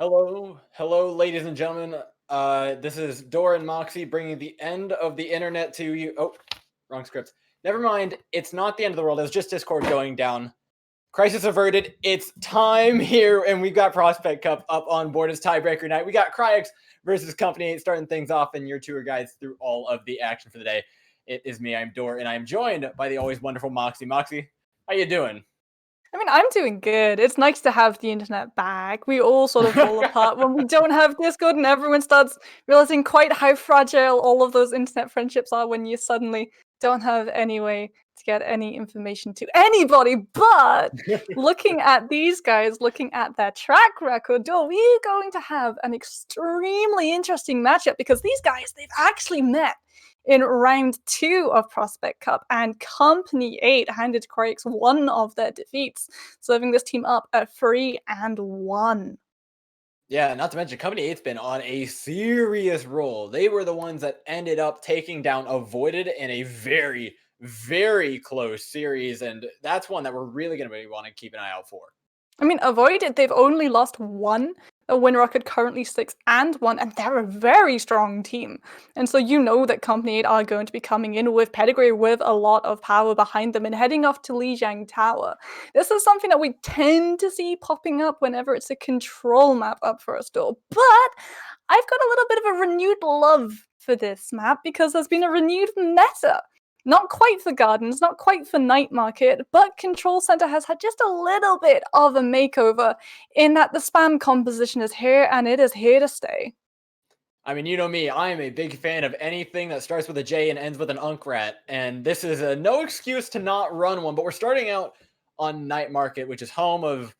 Hello, ladies and gentlemen. This is Dora and Moxie bringing the end of the internet to you. Oh, wrong script. Never mind. It's not the end of the world. It was just Discord going down. Crisis averted. It's time here, and we've got Prospect Cup up on board as tiebreaker night. We got Kryix versus Company 8 starting things off, and your tour guides through all of the action for the day. It is me. I'm Dora, and I'm joined by the always wonderful Moxie. Moxie, how you doing? I mean, I'm doing good. It's nice to have the internet back. We all sort of fall apart when we don't have Discord, and everyone starts realizing quite how fragile all of those internet friendships are when you suddenly don't have any way to get any information to anybody. But looking at these guys, looking at their track record, we're going to have an extremely interesting matchup because these guys, they've actually met in round 2 of Prospect Cup, and Company 8 handed Kryix one of their defeats, serving this team up at 3-1. Yeah, not to mention Company 8's been on a serious roll. They were the ones that ended up taking down Avoided in a very, very close series, and that's one that we're really going to want to keep an eye out for. I mean, Avoided, they've only lost one. A win record currently 6-1, and they're a very strong team. And so you know that Company 8 are going to be coming in with pedigree, with a lot of power behind them, and heading off to Lijiang Tower. This is something that we tend to see popping up whenever it's a control map up for a store. But I've got a little bit of a renewed love for this map because there's been a renewed meta. Not quite for Gardens, not quite for Night Market, but Control Center has had just a little bit of a makeover in that the spam composition is here, and it is here to stay. I mean, you know me, I am a big fan of anything that starts with a J and ends with an Unkrat, and this is no excuse to not run one, but we're starting out on Night Market, which is home of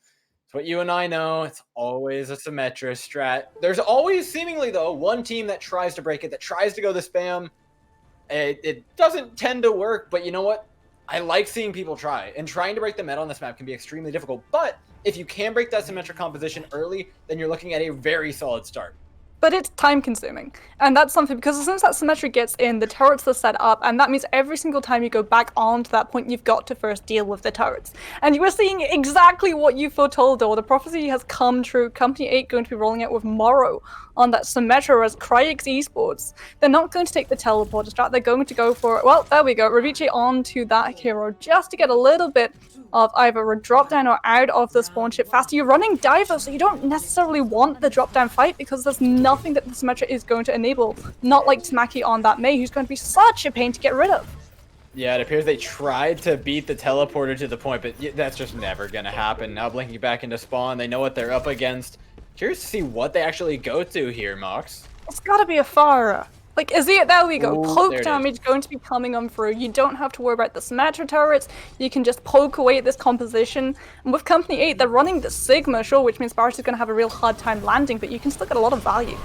what you and I know. It's always a Symmetra strat. There's always, seemingly though, one team that tries to break it, that tries to go the spam. It doesn't tend to work, but you know what? I like seeing people try, and trying to break the meta on this map can be extremely difficult, but if you can break that symmetric composition early, then you're looking at a very solid start. But it's time consuming, and that's something because as soon as that symmetry gets in, the turrets are set up, and that means every single time you go back on to that point, you've got to first deal with the turrets. And you are seeing exactly what you foretold, though. The prophecy has come true. Company 8 going to be rolling out with Morrow on that Symmetra as Kryix Esports. They're not going to take the teleporter strat, they're going to go for, well, there we go, Ravici onto that hero, just to get a little bit of either a drop down or out of the spawn ship faster. You're running Diver, so you don't necessarily want the drop down fight because there's nothing that the Symmetra is going to enable. Not like Tamaki on that Mei, who's going to be such a pain to get rid of. Yeah, it appears they tried to beat the teleporter to the point, but that's just never going to happen. Now blinking back into spawn, they know what they're up against. Curious to see what they actually go to here, Mox. It's got to be a Pharah. Like, is it? There we go. Ooh, poke damage going to be coming on through. You don't have to worry about the Symmetra turrets. You can just poke away at this composition. And with Company 8, they're running the Sigma, sure, which means Barrett is going to have a real hard time landing, but you can still get a lot of value.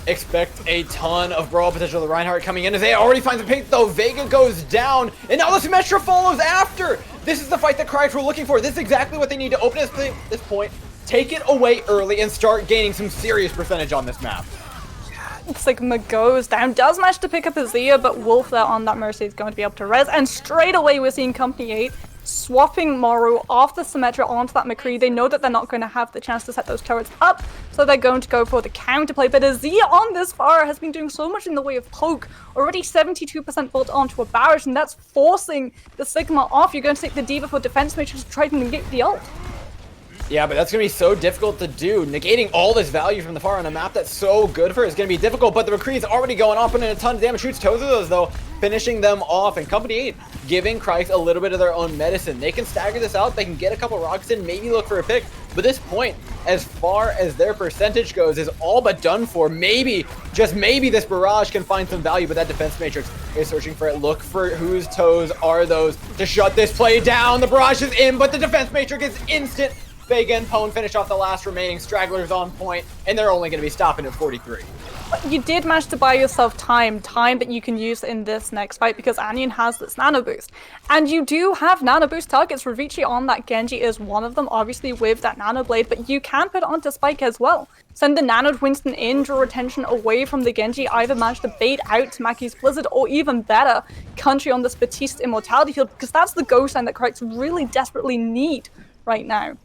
Expect a ton of brawl potential. The Reinhardt coming in as they already find the pink, though. Vega goes down, and now the Symmetra follows after. This is the fight that Kryix were looking for. This is exactly what they need to open this point, take it away early, and start gaining some serious percentage on this map. Sigma goes down, does manage to pick up Azia, but Wolf there on that Mercy is going to be able to res, and straight away we're seeing Company 8 swapping Morrow off the Symmetra onto that McCree. They know that they're not going to have the chance to set those turrets up, so they're going to go for the counterplay. But Azia on this far has been doing so much in the way of poke, already 72% built onto a barrage, and that's forcing the Sigma off. You're going to take the Diva for defense matrix to try to negate the ult. Yeah, but that's going to be so difficult to do. Negating all this value from the far on a map that's so good for it is going to be difficult, but the McCree is already going off, putting in a ton of damage. Shoots toes of those, though, finishing them off. And Company 8 giving Kryix a little bit of their own medicine. They can stagger this out. They can get a couple rockets in, maybe look for a pick. But this point, as far as their percentage goes, is all but done for. Maybe, just maybe, this barrage can find some value, but that defense matrix is searching for it. Look for whose toes are those to shut this play down. The barrage is in, but the defense matrix is instant. Vega and Pone finish off the last remaining stragglers on point, and they're only going to be stopping at 43. But you did manage to buy yourself time that you can use in this next fight because Anion has this nano boost. And you do have nano boost targets. Ravici on that Genji is one of them, obviously with that nano blade, but you can put it onto Spike as well. Send the nanoed Winston in, draw attention away from the Genji, either manage to bait out Tamaki's Blizzard, or even better, country on this Batiste Immortality field, because that's the ghost line that Kryix really desperately need right now.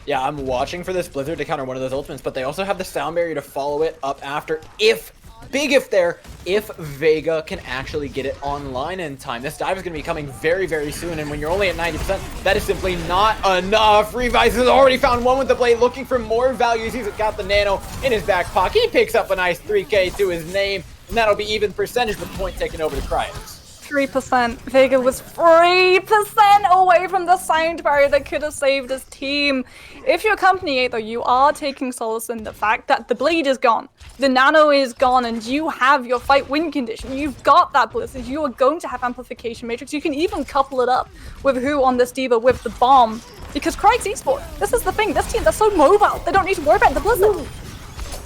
Yeah, I'm watching for this Blizzard to counter one of those ultimates, but they also have the sound barrier to follow it up after if Vega can actually get it online in time. This dive is going to be coming very, very soon, and when you're only at 90%, that is simply not enough. Revice has already found one with the blade, looking for more values. He's got the nano in his back pocket. He picks up a nice 3K to his name, and that'll be even percentage with the point taken over to Kryix. 3%. Vega was 3% away from the sound barrier that could have saved his team. If you're Company 8, though, you are taking solace in the fact that the blade is gone, the nano is gone, and you have your fight win condition. You've got that blizzard. You are going to have amplification matrix. You can even couple it up with who on this diva with the bomb. Because Kryix Esports, this is the thing, this team, they're so mobile. They don't need to worry about the blizzard.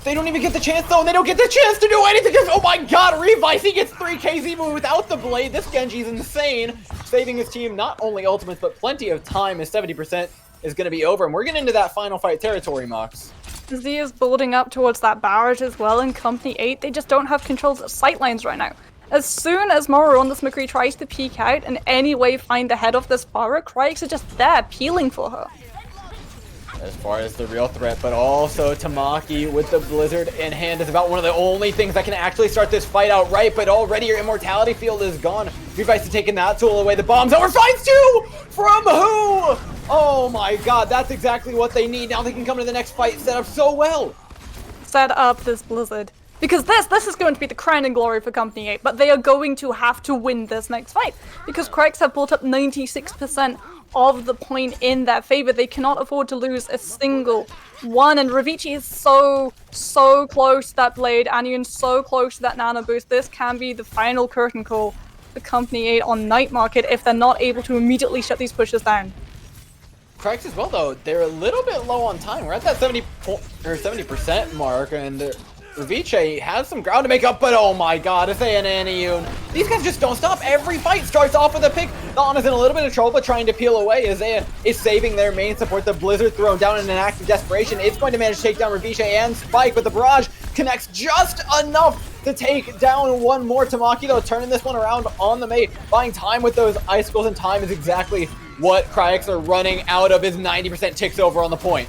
They don't even get the chance, though, and they don't get the chance to do anything because, oh my god, Revice, he gets 3Ks even without the blade. This Genji's insane, saving his team not only ultimates, but plenty of time as 70% is going to be over, and we're getting into that final fight territory, Mox. Z is building up towards that barrage as well in Company 8. They just don't have controls of sightlines right now. As soon as Morondas McCree tries to peek out and any way find the head of this Farah, Kryix is just there, peeling for her. As far as the real threat, but also Tamaki with the Blizzard in hand is about one of the only things that can actually start this fight out right, but already your immortality field is gone. Revice is taking that tool away. The bomb's over. Finds two! From who? Oh my god, that's exactly what they need. Now they can come to the next fight set up so well. Set up this Blizzard. Because this is going to be the crowning glory for Company 8, but they are going to have to win this next fight. Because Kryix have built up 96% of the point in their favor. They cannot afford to lose a single one, and Ravici is so close to that blade, Anion so close to that nano boost. This can be the final curtain call for Company 8 on Night Market if they're not able to immediately shut these pushes down. Kryix as well, though, they're a little bit low on time. We're at that 70% mark, and Ravici has some ground to make up, but oh my god, Isaiah and Anion, these guys just don't stop. Every fight starts off with a pick. Dawn is in a little bit of trouble, but trying to peel away. Isaiah is saving their main support. The Blizzard thrown down in an act of desperation. It's going to manage to take down Ravici and Spike, but the barrage connects just enough to take down one more. Tamaki, though, turning this one around on the mate, buying time with those icicles, and time is exactly what Kryix are running out of. His 90% ticks over on the point.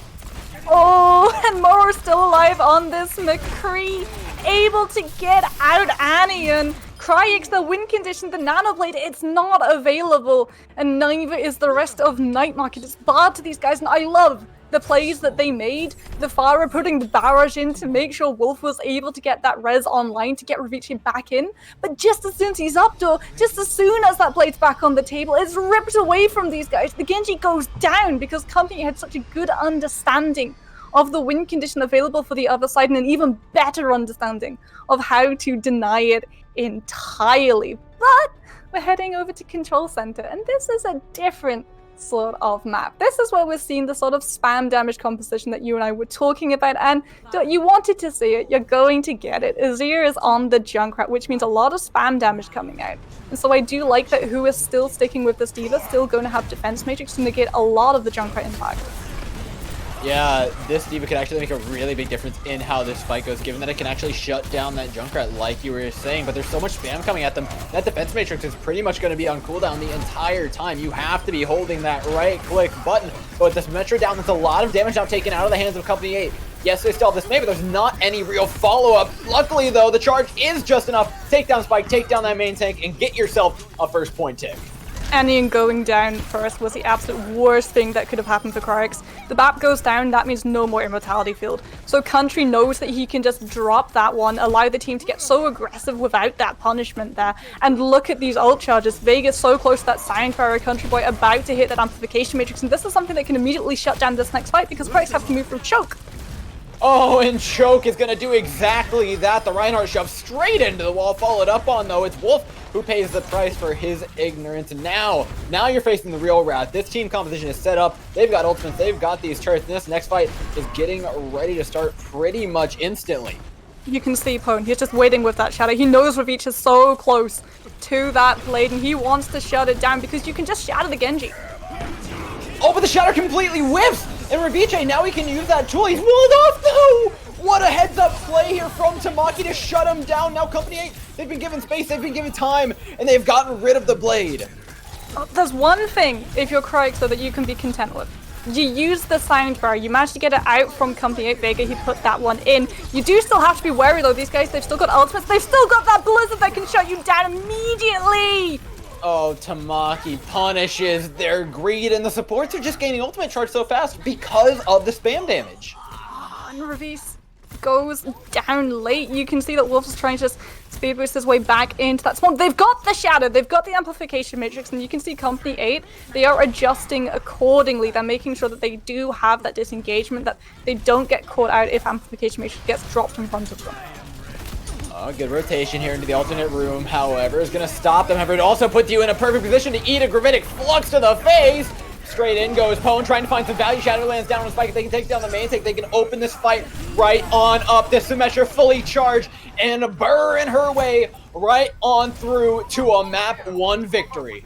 Oh, and Moro's still alive on this McCree, able to get out Anion. Kryix, the win condition, the nanoblade, it's not available, and neither is the rest of Night Market. It's barred to these guys, and I love the plays that they made. The Farah putting the barrage in to make sure Wolf was able to get that res online to get Ravici back in. But just as soon as he's up, though, just as soon as that blade's back on the table, it's ripped away from these guys. The Genji goes down because Company had such a good understanding of the win condition available for the other side, and an even better understanding of how to deny it entirely. But we're heading over to Control Center, and this is a different sort of map. This is where we're seeing the sort of spam damage composition that you and I were talking about, and you wanted to see it, you're going to get it. Azir is on the Junkrat, which means a lot of spam damage coming out. And so I do like that who is still sticking with this diva, still going to have defense matrix to negate a lot of the Junkrat impact. Yeah, this diva could actually make a really big difference in how this fight goes, given that it can actually shut down that Junkrat like you were saying, but there's so much spam coming at them. That defense matrix is pretty much going to be on cooldown the entire time. You have to be holding that right-click button. But with this Metro down, that's a lot of damage now taken out of the hands of Company 8. Yes, they still have this May, but there's not any real follow-up. Luckily, though, the charge is just enough. Take down Spike, take down that main tank, and get yourself a first point tick. Anion going down first was the absolute worst thing that could have happened for Kryix. The BAP goes down, that means no more immortality field. So Country knows that he can just drop that one, allow the team to get so aggressive without that punishment there. And look at these ult charges. Vegas so close to that Soundfire Country Boy, about to hit that amplification matrix. And this is something that can immediately shut down this next fight because Kryix have to move through choke. Oh, and Choke is going to do exactly that. The Reinhardt shove straight into the wall, followed up on, though. It's Wolf who pays the price for his ignorance. And now you're facing the real wrath. This team composition is set up. They've got ultimates. They've got these turrets. And this next fight is getting ready to start pretty much instantly. You can see Pone. He's just waiting with that shadow. He knows Ravich is so close to that blade, and he wants to shut it down because you can just shatter the Genji. Oh, but the shatter completely whiffs! And Ravici, now he can use that tool. He's walled off, though! What a heads-up play here from Tamaki to shut him down. Now Company 8, they've been given space, they've been given time, and they've gotten rid of the blade. There's one thing, if you're Kryix, though, that you can be content with. You use the silent bar. You managed to get it out from Company 8 Vega. He put that one in. You do still have to be wary though. These guys, they've still got ultimates. They've still got that blizzard that can shut you down immediately. Oh, Tamaki punishes their greed, and the supports are just gaining ultimate charge so fast because of the spam damage. And Revis goes down late. You can see that Wolf is trying to just speed boost his way back into that spawn. They've got the shadow, they've got the amplification matrix, and you can see Company 8, they are adjusting accordingly. They're making sure that they do have that disengagement, that they don't get caught out if amplification matrix gets dropped in front of them. Oh, good rotation here into the alternate room, however, is going to stop them. However, it also puts you in a perfect position to eat a gravitic flux to the face. Straight in goes Pwn, trying to find some value. Shadow lands down on the spike. If they can take down the main tank, they can open this fight right on up. The Symmetra fully charged and burn her way right on through to a map 1 victory.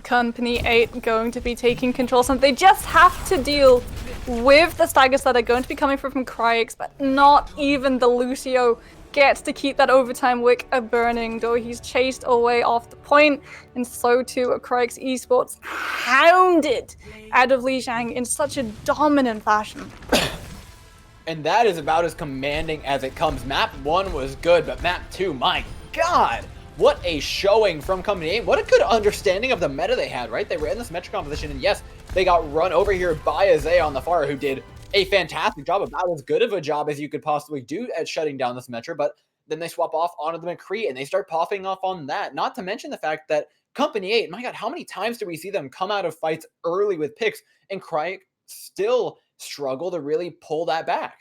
Company 8 going to be taking control. So they just have to deal with the staggers that are going to be coming from Kryix, but not even the Lucio gets to keep that overtime wick burning, though he's chased away off the point, and so too are Kryix Esports, hounded out of Lijiang in such a dominant fashion. And that is about as commanding as it comes. Map 1 was good, but map 2, my god! What a showing from Company 8. What a good understanding of the meta they had, right? They ran this Symmetra composition, and yes, they got run over here by Azay on the far, who did a fantastic job, about as good of a job as you could possibly do at shutting down this Symmetra, but then they swap off onto the McCree, and they start popping off on that. Not to mention the fact that Company 8, my god, how many times do we see them come out of fights early with picks, and Kryix still struggle to really pull that back?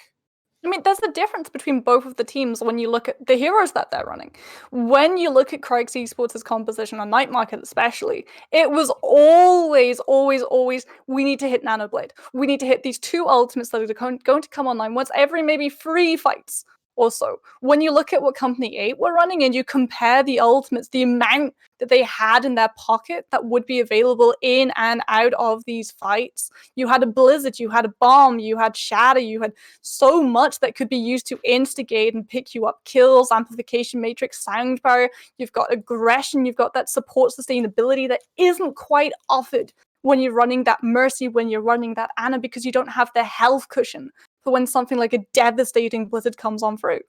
I mean, there's a difference between both of the teams when you look at the heroes that they're running. When you look at Kryix Esports' composition on Night Market especially, it was always, we need to hit Nanoblade. We need to hit these 2 ultimates that are going to come online once every maybe 3 fights or so. When you look at what Company 8 were running and you compare the ultimates, the amount that they had in their pocket that would be available in and out of these fights. You had a Blizzard, you had a Bomb, you had Shatter, you had so much that could be used to instigate and pick you up kills, amplification matrix, sound barrier. You've got aggression, you've got that support sustainability that isn't quite offered when you're running that Mercy, when you're running that Ana, because you don't have the health cushion for when something like a devastating Blizzard comes on through.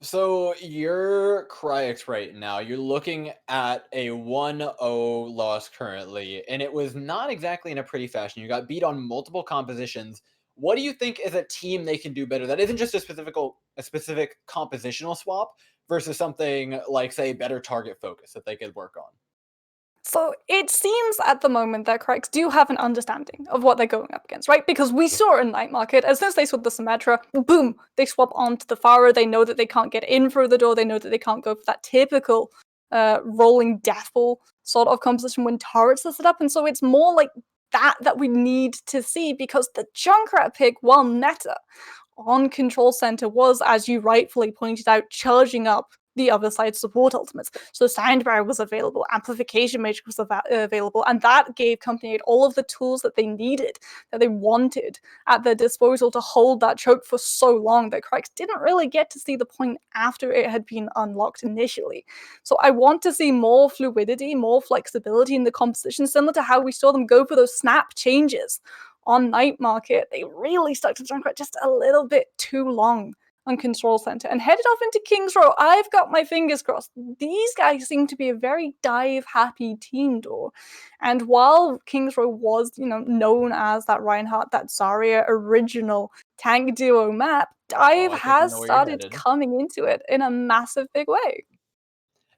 So you're Kryix right now. You're looking at a 1-0 loss currently, and it was not exactly in a pretty fashion. You got beat on multiple compositions. What do you think is a team they can do better that isn't just a specific compositional swap versus something like, say, better target focus that they could work on? So it seems at the moment that Kryix do have an understanding of what they're going up against, right? Because we saw in Night Market, as soon as they saw the Symmetra, boom, they swap onto the Pharah. They know that they can't get in through the door. They know that they can't go for that typical rolling deathball sort of composition when turrets are set up. And so it's more like that we need to see, because the Junkrat pick, while meta on Control Center, was, as you rightfully pointed out, charging up the other side's support ultimates. So Sound Barrier was available, Amplification Matrix was available, and that gave Company 8 all of the tools that they needed, that they wanted at their disposal to hold that choke for so long that Kryix didn't really get to see the point after it had been unlocked initially. So I want to see more fluidity, more flexibility in the composition, similar to how we saw them go for those snap changes on Night Market. They really stuck to Junkrat just a little bit too long on Control Center and headed off into King's Row. I've got my fingers crossed. These guys seem to be a very dive-happy team, though. And while King's Row was, known as that Reinhardt, that Zarya original tank duo map, Dive has started coming into it in a massive big way.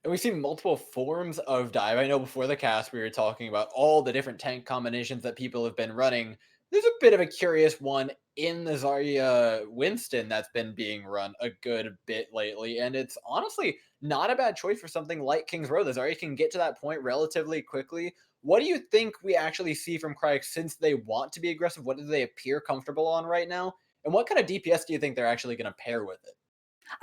And we've seen multiple forms of dive. I know before the cast we were talking about all the different tank combinations that people have been running. There's a bit of a curious one in the Zarya Winston that's been being run a good bit lately, and it's honestly not a bad choice for something like King's Row. The Zarya can get to that point relatively quickly. What do you think we actually see from Kryix since they want to be aggressive? What do they appear comfortable on right now? And what kind of DPS do you think they're actually going to pair with it?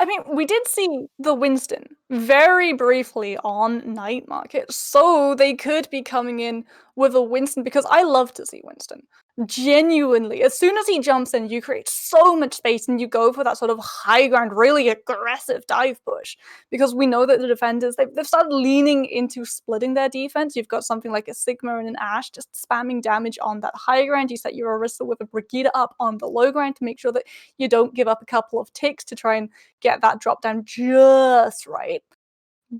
I mean, we did see the Winston very briefly on night market. So they could be coming in with a Winston, because I love to see Winston. Genuinely, as soon as he jumps in, you create so much space and you go for that sort of high ground, really aggressive dive push. Because we know that the defenders, they've started leaning into splitting their defense. You've got something like a Sigma and an Ashe just spamming damage on that high ground. You set your Orisa with a Brigida up on the low ground to make sure that you don't give up a couple of ticks to try and get that drop down just right.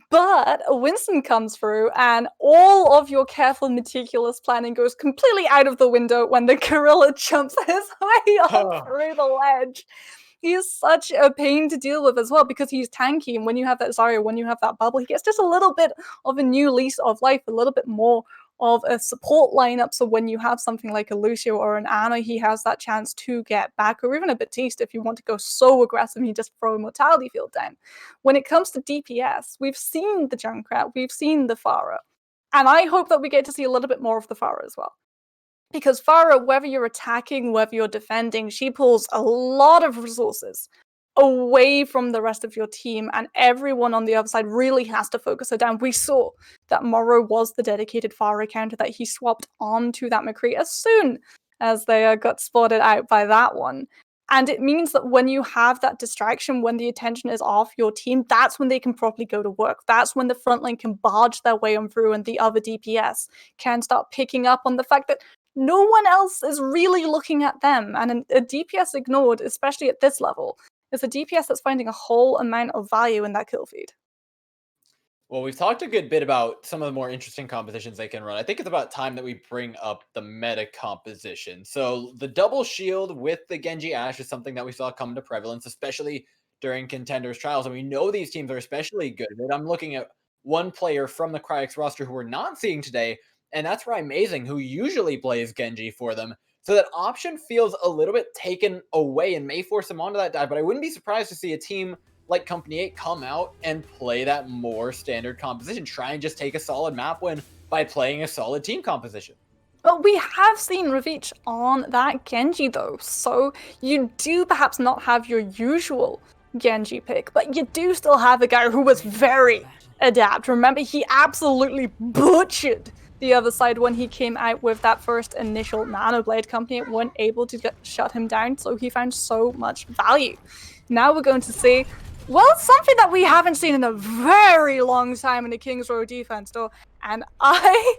But a Winston comes through, and all of your careful, meticulous planning goes completely out of the window when the gorilla jumps his way on through the ledge. He is such a pain to deal with as well, because he's tanky, and when you have that Zarya, when you have that bubble, he gets just a little bit of a new lease of life, a little bit more of a support lineup. So when you have something like a Lucio or an Ana, he has that chance to get back, or even a Batiste if you want to go so aggressive and you just throw a mortality field down. When it comes to DPS, we've seen the Junkrat, we've seen the Pharah, and I hope that we get to see a little bit more of the Pharah as well. Because Pharah, whether you're attacking, whether you're defending, she pulls a lot of resources away from the rest of your team, and everyone on the other side really has to focus her down. We saw that Morrow was the dedicated Pharah counter that he swapped onto that McCree as soon as they got spotted out by that one. And it means that when you have that distraction, when the attention is off your team, that's when they can properly go to work. That's when the front line can barge their way on through, and the other DPS can start picking up on the fact that no one else is really looking at them. And a DPS ignored, especially at this level, is a DPS that's finding a whole amount of value in that kill feed. Well, we've talked a good bit about some of the more interesting compositions they can run. I think it's about time that we bring up the meta composition. So the double shield with the Genji Ashe is something that we saw come to prevalence, especially during Contenders Trials. And we know these teams are especially good at it. I'm looking at one player from the Kryix roster who we're not seeing today, and that's Amazing, who usually plays Genji for them. So that option feels a little bit taken away and may force him onto that dive, but I wouldn't be surprised to see a team like Company 8 come out and play that more standard composition. Try and just take a solid map win by playing a solid team composition. But we have seen Ravitch on that Genji though, so you do perhaps not have your usual Genji pick, but you do still have a guy who was very adept. Remember, he absolutely butchered the other side when he came out with that first initial Nanoblade. Company weren't able to shut him down, so he found so much value. Now we're going to see, well, something that we haven't seen in a very long time in the Kings Row defense, though, and I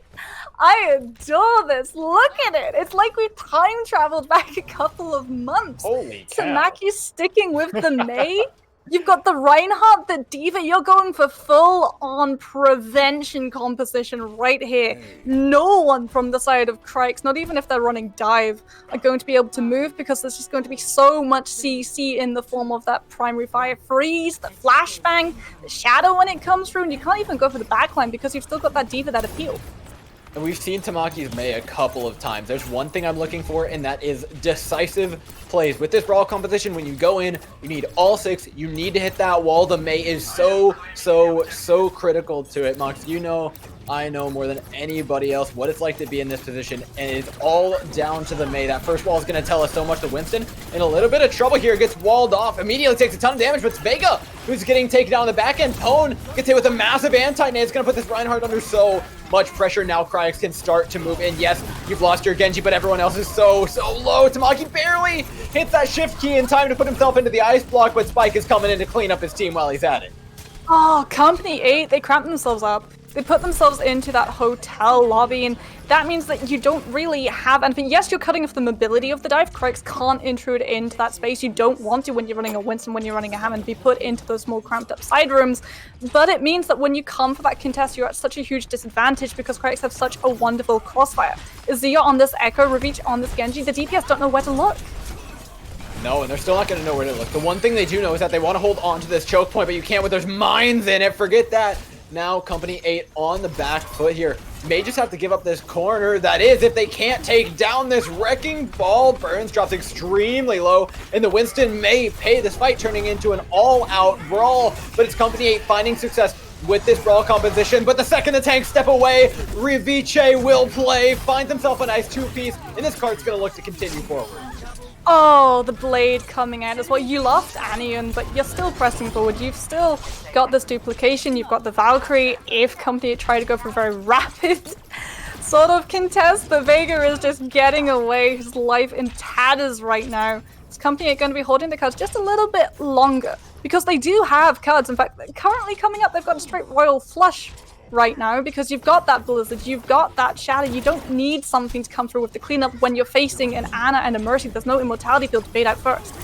adore this. Look at it. It's like we time traveled back a couple of months. Holy cow. Tamaki's sticking with the Mei. You've got the Reinhardt, the D.Va. You're going for full-on prevention composition right here. No one from the side of Kryix, not even if they're running dive, are going to be able to move, because there's just going to be so much CC in the form of that primary fire freeze, the flashbang, the shadow when it comes through, and you can't even go for the backline because you've still got that D.Va that appeal. And we've seen Tamaki's Mei a couple of times. There's one thing I'm looking for, and that is decisive plays. With this Brawl composition, when you go in, you need all 6. You need to hit that wall. The Mei is so critical to it. Mox, you know, I know more than anybody else what it's like to be in this position, and it's all down to the Mei. That first wall is going to tell us so much. The Winston in a little bit of trouble here, gets walled off, immediately takes a ton of damage, but it's Vega who's getting taken down on the back end. Pwn gets hit with a massive anti-nade. It's going to put this Reinhardt under so much pressure. Now Kryix can start to move in. Yes, you've lost your Genji, but everyone else is so low. Tamaki barely hits that shift key in time to put himself into the ice block, but Spike is coming in to clean up his team while he's at it. Oh, Company 8, they cramped themselves up. They put themselves into that hotel lobby, and that means that you don't really have anything. Yes, you're cutting off the mobility of the dive. Kryix can't intrude into that space. You don't want to when you're running a Winston, when you're running a Hammond, be put into those small cramped up side rooms. But it means that when you come for that contest, you're at such a huge disadvantage because Kryix have such a wonderful crossfire. Azir on this Echo, Ravitch on this Genji, the DPS don't know where to look. No, and they're still not going to know where to look. The one thing they do know is that they want to hold on to this choke point, but you can't when there's mines in it. Forget that. Now Company 8 on the back foot here. May just have to give up this corner. That is, if they can't take down this wrecking ball. Burns drops extremely low, and the Winston may pay this fight, turning into an all-out brawl. But it's Company 8 finding success with this brawl composition, but the second the tanks step away, Ryviche will play, finds himself a nice two-piece, and this card's gonna look to continue forward. Oh, the blade coming out as well. You lost Anion, but you're still pressing forward. You've still got this duplication. You've got the Valkyrie. If Company try to go for a very rapid sort of contest, the Vega is just getting away. His life in tatters right now. This Company are going to be holding the cards just a little bit longer because they do have cards. In fact, currently coming up, they've got a straight Royal Flush right now because you've got that Blizzard, you've got that Shatter. You don't need something to come through with the cleanup when you're facing an Ana and a Mercy. There's no Immortality field to bait out first.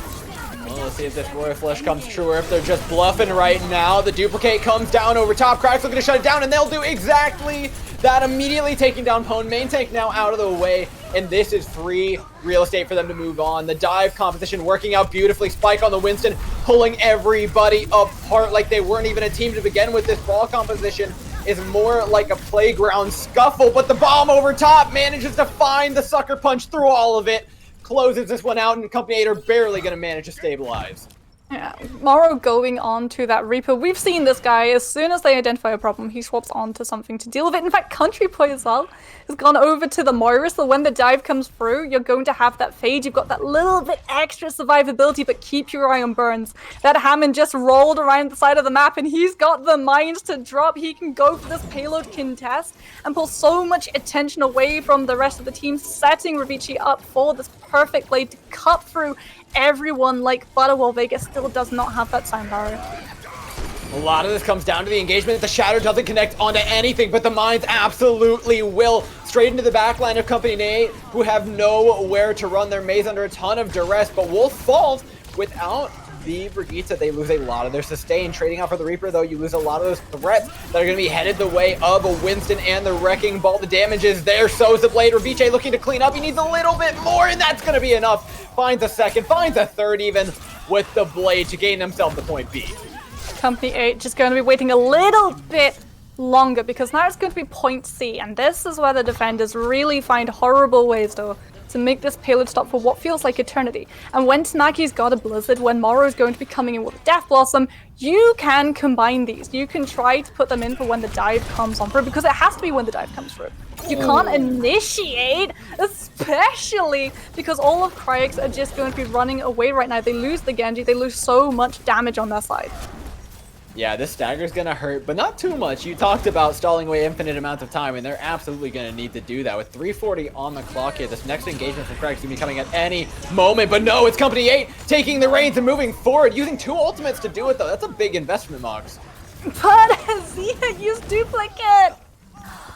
Well, let's see if this Royal Flush comes true or if they're just bluffing right now. The duplicate comes down over top. Kryix looking to shut it down, and they'll do exactly that, immediately taking down Pwn. Main tank now out of the way, and this is free real estate for them to move on. The dive competition working out beautifully. Spike on the Winston, pulling everybody apart like they weren't even a team to begin with. This ball composition is more like a playground scuffle, but the bomb over top manages to find the sucker punch through all of it, closes this one out, and Company 8 are barely going to manage to stabilize. Yeah, Morrow going on to that Reaper. We've seen this guy, as soon as they identify a problem, he swaps on to something to deal with it. In fact, Country Boy as well has gone over to the Moira, so when the dive comes through, you're going to have that fade. You've got that little bit extra survivability, but keep your eye on Burns. That Hammond just rolled around the side of the map, and he's got the mines to drop. He can go for this payload contest and pull so much attention away from the rest of the team, setting Ryviche up for this perfect blade to cut through everyone like butter, while Vegas still does not have that sound barrier. A lot of this comes down to the engagement. The Shatter doesn't connect onto anything, but the mines absolutely will. Straight into the backline of Company 8, who have nowhere to run their maze under a ton of duress, but Wolf falls without the Brigitte. They lose a lot of their sustain. Trading out for the Reaper, though, you lose a lot of those threats that are going to be headed the way of a Winston and the Wrecking Ball. The damage is there, so's the blade. Ryviche looking to clean up. He needs a little bit more, and that's going to be enough. Finds a second, finds a third even with the blade to gain themselves the point B. Company 8 just going to be waiting a little bit longer because now it's going to be point C, and this is where the defenders really find horrible ways, though, to make this payload stop for what feels like eternity. And when Tanaki's got a Blizzard, when Morrow's going to be coming in with a Death Blossom, you can combine these. You can try to put them in for when the dive comes on through, because it has to be when the dive comes through. You can't initiate, especially because all of Kryix are just going to be running away right now. They lose the Genji, they lose so much damage on their side. Yeah, this stagger's gonna hurt, but not too much. You talked about stalling away infinite amounts of time, and they're absolutely gonna need to do that. With 3:40 on the clock here, this next engagement from Kryix is gonna be coming at any moment, but no, it's Company 8 taking the reins and moving forward, using 2 ultimates to do it, though. That's a big investment, Mox. But Zia used duplicate!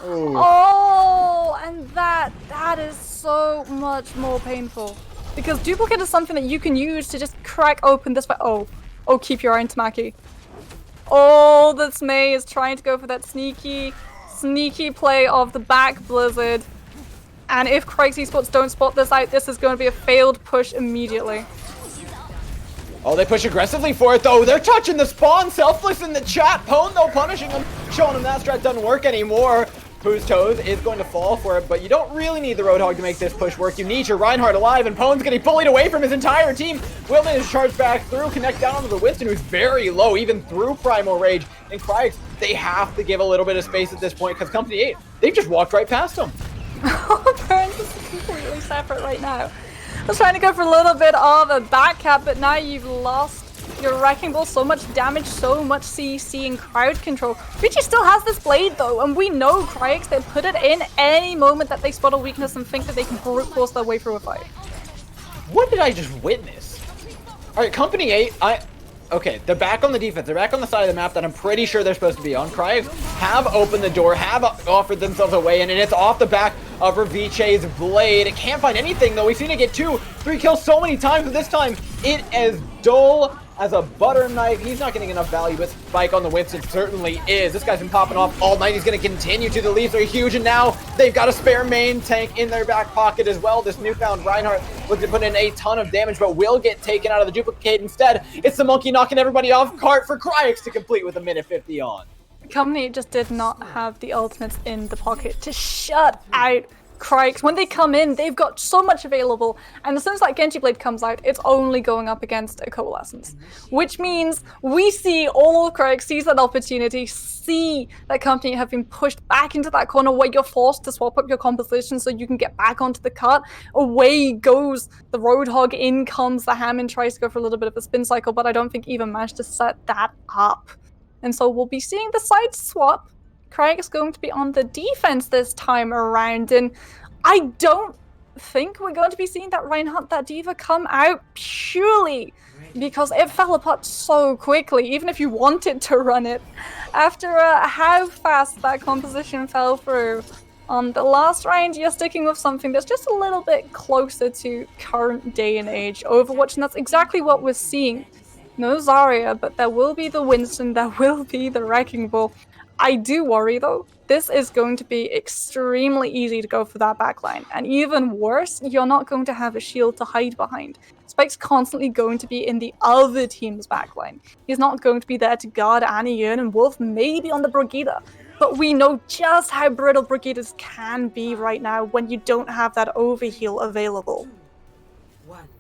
Ooh. Oh, and that is so much more painful. Because duplicate is something that you can use to just crack open this way. Oh, keep your eye on Tamaki. Oh, this May is trying to go for that sneaky play of the back Blizzard. And if Kryix Esports don't spot this out, this is going to be a failed push immediately. Oh, they push aggressively for it, though. They're touching the spawn. Selfless in the chat. Pwn, though, punishing him, showing him that strat doesn't work anymore. Whose Toes is going to fall for it, but you don't really need the Roadhog to make this push work. You need your Reinhardt alive, and Pwn's getting bullied away from his entire team. Will manage to charge back through, connect down onto the Winston, who's very low, even through Primal Rage. And Kryix, they have to give a little bit of space at this point, because Company 8, they've just walked right past him. Burns is completely separate right now. I was trying to go for a little bit of a back cap, but now you've lost your Wrecking Ball, so much damage, so much CC and crowd control. Ryviche still has this blade though, and we know Kryix, they put it in any moment that they spot a weakness and think that they can brute force their way through a fight. What did I just witness? Alright, Company 8, okay, they're back on the defense. They're back on the side of the map that I'm pretty sure they're supposed to be on. Kryix have opened the door, have offered themselves away, and it's off the back of Ryviche's blade. It can't find anything, though. We've seen it get 2, 3 kills so many times, but this time it is dull as a butter knife. He's not getting enough value, but Spike on the Winston certainly is. This guy's been popping off all night. He's going to continue to. The leads are huge, and now they've got a spare main tank in their back pocket as well. This newfound Reinhardt looks to put in a ton of damage, but will get taken out of the duplicate instead. It's the monkey knocking everybody off cart for Kryix to complete with a minute 50 on. Company just did not have the ultimates in the pocket to shut out Kryix, when they come in, they've got so much available, and as soon as that Genji Blade comes out, it's only going up against a Coalescence. Which means we see all of Kryix sees that opportunity, see that Company have been pushed back into that corner where you're forced to swap up your composition so you can get back onto the cut. Away goes the Roadhog, in comes the Hammond, tries to go for a little bit of a spin cycle, but I don't think even managed to set that up. And so we'll be seeing the side swap. Kryix is going to be on the defense this time around, and I don't think we're going to be seeing that Reinhardt, that Diva come out purely because it fell apart so quickly, even if you wanted to run it. After how fast that composition fell through, on the last round, you're sticking with something that's just a little bit closer to current day and age Overwatch, and that's exactly what we're seeing. No Zarya, but there will be the Winston, there will be the Wrecking Ball. I do worry though, this is going to be extremely easy to go for that backline. And even worse, you're not going to have a shield to hide behind. Spike's constantly going to be in the other team's backline. He's not going to be there to guard Annie and Wolf, maybe on the Brigitte. But we know just how brittle Brigittes can be right now when you don't have that overheal available.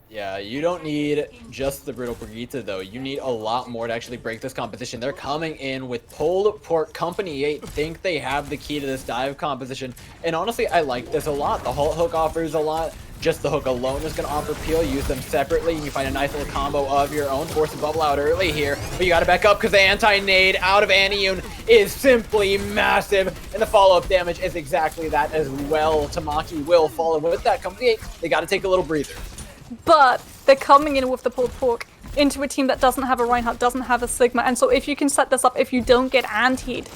Yeah, you don't need just the Brittle Brigitte though. You need a lot more to actually break this composition. They're coming in with pulled pork. Company 8 think they have the key to this dive composition. And honestly, I like this a lot. The Halt Hook offers a lot. Just the hook alone is going to offer peel. Use them separately and you find a nice little combo of your own. Force the bubble out early here. But you got to back up because the anti-nade out of Aniyun is simply massive. And the follow-up damage is exactly that as well. Tamaki will follow with that. Company 8, they got to take a little breather. But they're coming in with the pulled pork into a team that doesn't have a Reinhardt, doesn't have a Sigma, and so if you can set this up, if you don't get antied,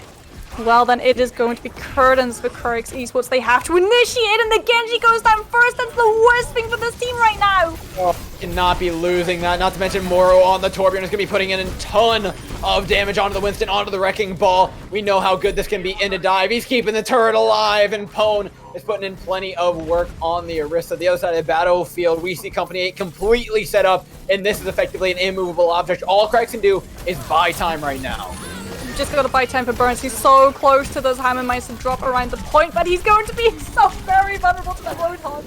well then it is going to be curtains for Kryix Esports. They have to initiate and the Genji goes down first. That's the worst thing for this team right now. Oh, cannot be losing that. Not to mention Moro on the Torbjorn is going to be putting in a ton of damage onto the Winston, onto the Wrecking Ball. We know how good this can be in a dive. He's keeping the turret alive, and Pone is putting in plenty of work on the Orisa. The other side of the battlefield, we see Company 8 completely set up, and this is effectively an immovable object. All Kryix can do is buy time right now. Just got to buy time for Burns. He's so close to those Hammer Mines to drop around the point, but he's going to be so very vulnerable to that Roadhog.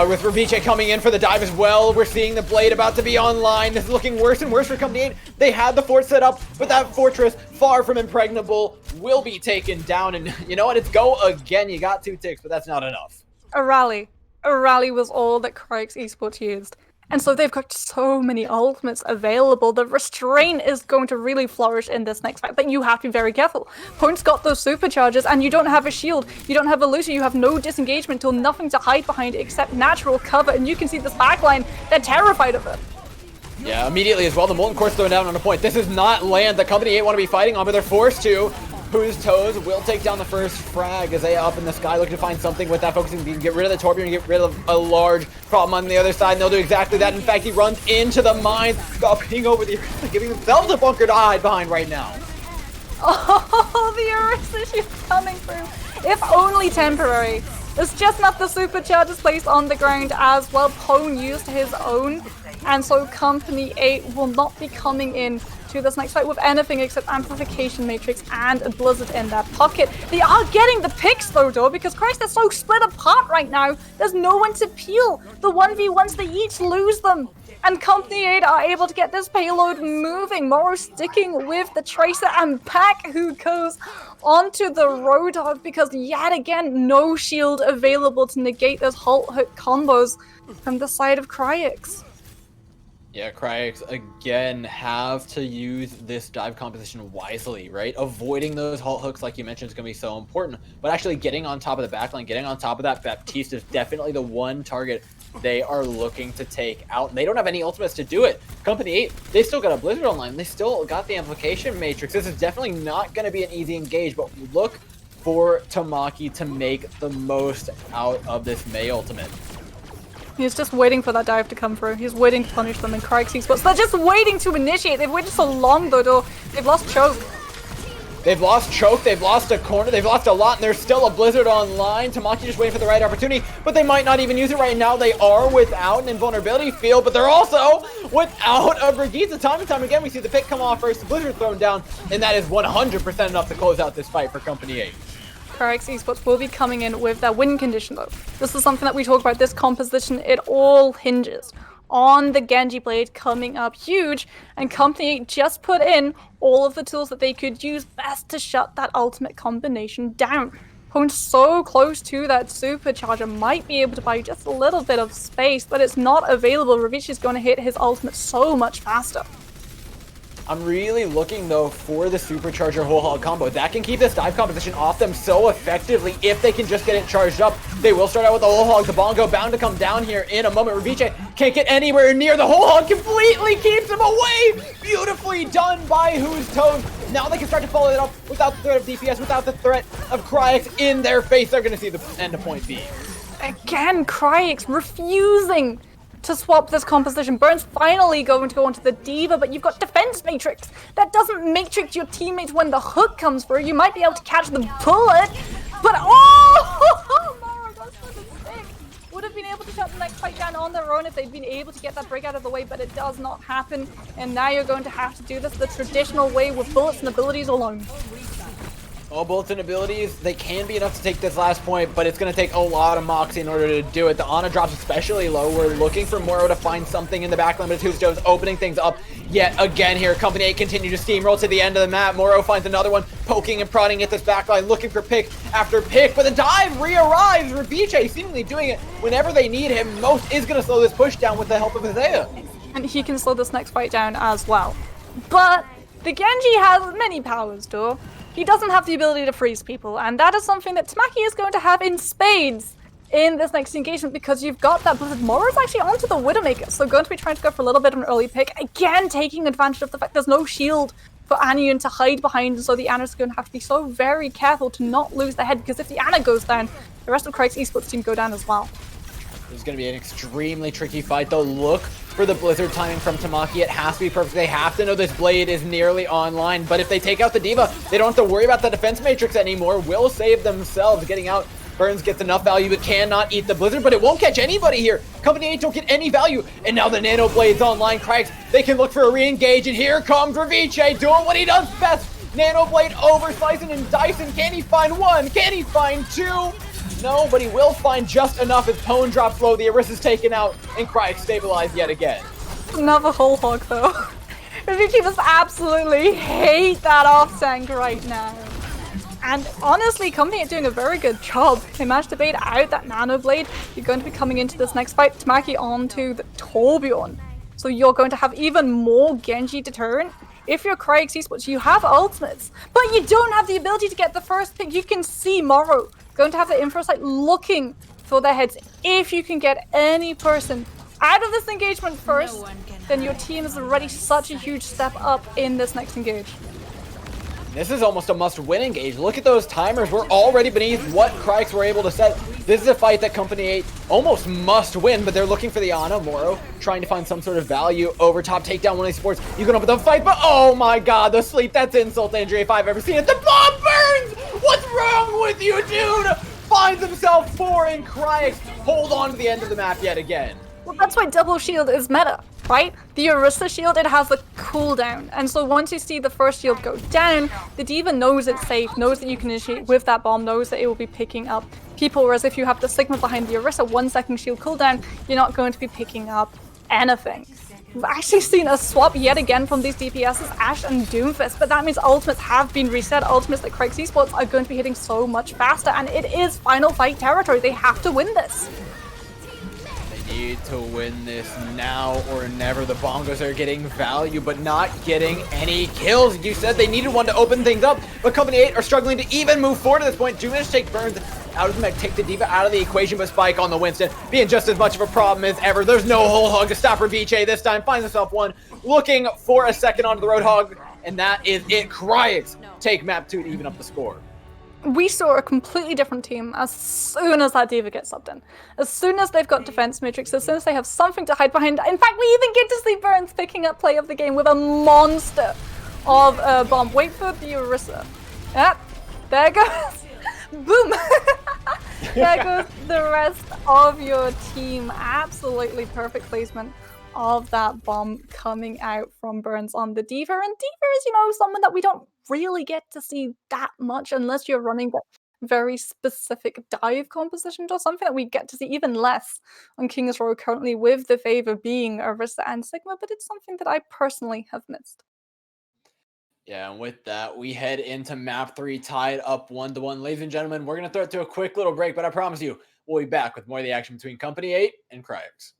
With Raviche coming in for the dive as well, we're seeing the Blade about to be online. This is looking worse and worse for Company 8. They had the fort set up, but that fortress, far from impregnable, will be taken down. And you know what? It's go again. You got 2 ticks, but that's not enough. A rally. A rally was all that Kryix Esports used. And so they've got so many ultimates available. The restraint is going to really flourish in this next fight, but you have to be very careful. Point's got those supercharges and you don't have a shield, you don't have a Lucio, you have no disengagement till nothing to hide behind except natural cover, and you can see this backline, they're terrified of it. Yeah, immediately as well, the Molten Core's thrown down on a point. This is not land that Company 8 want to be fighting on, but they're forced to. Whose Toes will take down the first frag as they up in the sky looking to find something with that, focusing to get rid of the Torbjorn and get rid of a large problem on the other side, and they'll do exactly that. In fact, he runs into the mines, stopping over the Orisa, giving themselves a bunker to hide behind right now. Oh, the Orisa shield coming through. If only temporary. There's just not the supercharges placed on the ground as well. Pone used his own, and so Company 8 will not be coming in to this next fight with anything except Amplification Matrix and a Blizzard in their pocket. They are getting the picks though, because Christ, they're so split apart right now. There's no one to peel. The 1v1s, they each lose them. And Company 8 are able to get this payload moving. Moro sticking with the Tracer, and Pack who goes onto the Roadhog because yet again, no shield available to negate those Halt Hook combos from the side of Kryix. Yeah, Kryix again have to use this dive composition wisely, right? Avoiding those Halt Hooks, like you mentioned, is going to be so important. But actually getting on top of the backline, getting on top of that Baptiste is definitely the one target they are looking to take out. And they don't have any ultimates to do it. Company 8, they still got a Blizzard online. They still got the Amplification Matrix. This is definitely not going to be an easy engage, but look for Tamaki to make the most out of this Mei ultimate. He's just waiting for that dive to come through. He's waiting to punish them in Kryix Esports. They're just waiting to initiate. They've waited so long though. They've lost choke. They've lost choke, they've lost a corner, they've lost a lot, and there's still a Blizzard online. Tamaki just waiting for the right opportunity, but they might not even use it right now. They are without an invulnerability field, but they're also without a Brigitte. Time and time again, we see the pick come off first, the Blizzard thrown down, and that is 100% enough to close out this fight for Company 8. Kryix Esports will be coming in with their win condition though. This is something that we talk about, this composition, it all hinges on the Genji blade coming up huge, and Company 8 just put in all of the tools that they could use best to shut that ultimate combination down. Going so close to that supercharger might be able to buy you just a little bit of space, but it's not available. Ravitch is going to hit his ultimate so much faster. I'm really looking, though, for the Supercharger whole hog combo. That can keep this dive composition off them so effectively if they can just get it charged up. They will start out with the whole hog. The bongo bound to come down here in a moment. Ravitch can't get anywhere near the whole hog. Completely keeps him away. Beautifully done by Who's Toes. Now they can start to follow it up without the threat of DPS, without the threat of Kryix in their face. They're going to see the end of point B. Again, Kryix refusing to swap this composition. Burns finally going to go onto the D.Va, but you've got Defense Matrix. That doesn't matrix your teammates when the hook comes through. You might be able to catch the bullet, but oh! Mara, that's such a mistake. Would have been able to shut the next fight down on their own if they'd been able to get that break out of the way, but it does not happen. And now you're going to have to do this the traditional way with bullets and abilities alone. All bullets and abilities, they can be enough to take this last point, but it's going to take a lot of Moxie in order to do it. The Ana drops especially low. We're looking for Moro to find something in the backline, but Who's Toes opening things up yet again here. Company 8 continue to steamroll to the end of the map. Moro finds another one, poking and prodding at this backline, looking for pick after pick, but the dive re-arrives. Ravitch seemingly doing it whenever they need him. Most is going to slow this push down with the help of Isaiah. And he can slow this next fight down as well. But the Genji has many powers, too. He doesn't have the ability to freeze people, and that is something that Tamaki is going to have in spades in this next engagement because you've got that Blizzard. Moro's actually onto the Widowmaker, so going to be trying to go for a little bit of an early pick. Again, taking advantage of the fact there's no shield for Anyun to hide behind, and so the Ana's going to have to be so very careful to not lose the head, because if the Ana goes down, the rest of Kryix Esports team go down as well. This is going to be an extremely tricky fight, though. Look for the Blizzard timing from Tamaki. It has to be perfect. They have to know this blade is nearly online, but if they take out the D.Va, they don't have to worry about the defense matrix anymore. Will save themselves getting out. Burns gets enough value, but cannot eat the Blizzard, but it won't catch anybody here. Company 8 don't get any value, and now the Nano Blade's online. Kryix, they can look for a re-engage, and here comes Ravitch doing what he does best. Nano Blade over slicing and dicing. Can he find one? Can he find two? No, but he will find just enough as Pone drops low. The Orisa's taken out, and Kryix stabilized yet again. Another whole hog, though. Ravitch must absolutely hate that off-tank right now. And honestly, Company are doing a very good job. They managed to bait out that Nano Blade. You're going to be coming into this next fight. Tamaki onto the Torbjorn. So you're going to have even more Genji deterrent. If you're Kryix Esports, you have ultimates, but you don't have the ability to get the first pick. You can see Moro going to have the info site looking for their heads. If you can get any person out of this engagement first, then your team is already such a huge step up in this next engage. This is almost a must-win engage. Look at those timers. We're already beneath what Kryix were able to set. This is a fight that Company 8 almost must win, but they're looking for the Ana. Moro trying to find some sort of value over top, take down one of these sports. You can open the fight, but oh my god, the sleep. That's insult to injury if I've ever seen it. The bomb burns! What's wrong with you, dude? Finds himself 4 in Kryix. Hold on to the end of the map yet again. Well, that's why double shield is meta, right? The Orisa shield, it has a cooldown. And so once you see the first shield go down, the D.Va knows it's safe, knows that you can initiate with that bomb, knows that it will be picking up people. Whereas if you have the Sigma behind the Orisa, 1 second shield cooldown, you're not going to be picking up anything. We've actually seen a swap yet again from these DPSs, Ashe and Doomfist, but that means ultimates have been reset. Ultimates that Kryix Esports are going to be hitting so much faster, and it is final fight territory. They have to win this. Need to win this now or never. The Bongos are getting value, but not getting any kills. You said they needed one to open things up, but Company 8 are struggling to even move forward at this point. Do manage to take Burns out of the mech, take the D.Va out of the equation, but Spike on the Winston being just as much of a problem as ever. There's no whole hog to stop Ravitch this time. Finds himself one, looking for a second onto the Roadhog, and that is it. Kryix take map 2 to even up the score. We saw a completely different team as soon as that D.Va gets subbed in. As soon as they've got defense matrix, as soon as they have something to hide behind. In fact, we even get to see Burns picking up play of the game with a monster of a bomb. Wait for the Orisa. Yep, there goes. Boom. There goes the rest of your team. Absolutely perfect placement of that bomb coming out from Burns on the D.Va. And D.Va is, someone that we don't really get to see that much unless you're running very specific dive composition, or something that we get to see even less on King's Row currently, with the favor being Orisa and Sigma, but it's something that I personally have missed. Yeah, and with that, we head into map 3, tied up 1-1. Ladies and gentlemen, we're going to throw it to a quick little break, but I promise you, we'll be back with more of the action between Company 8 and Kryix.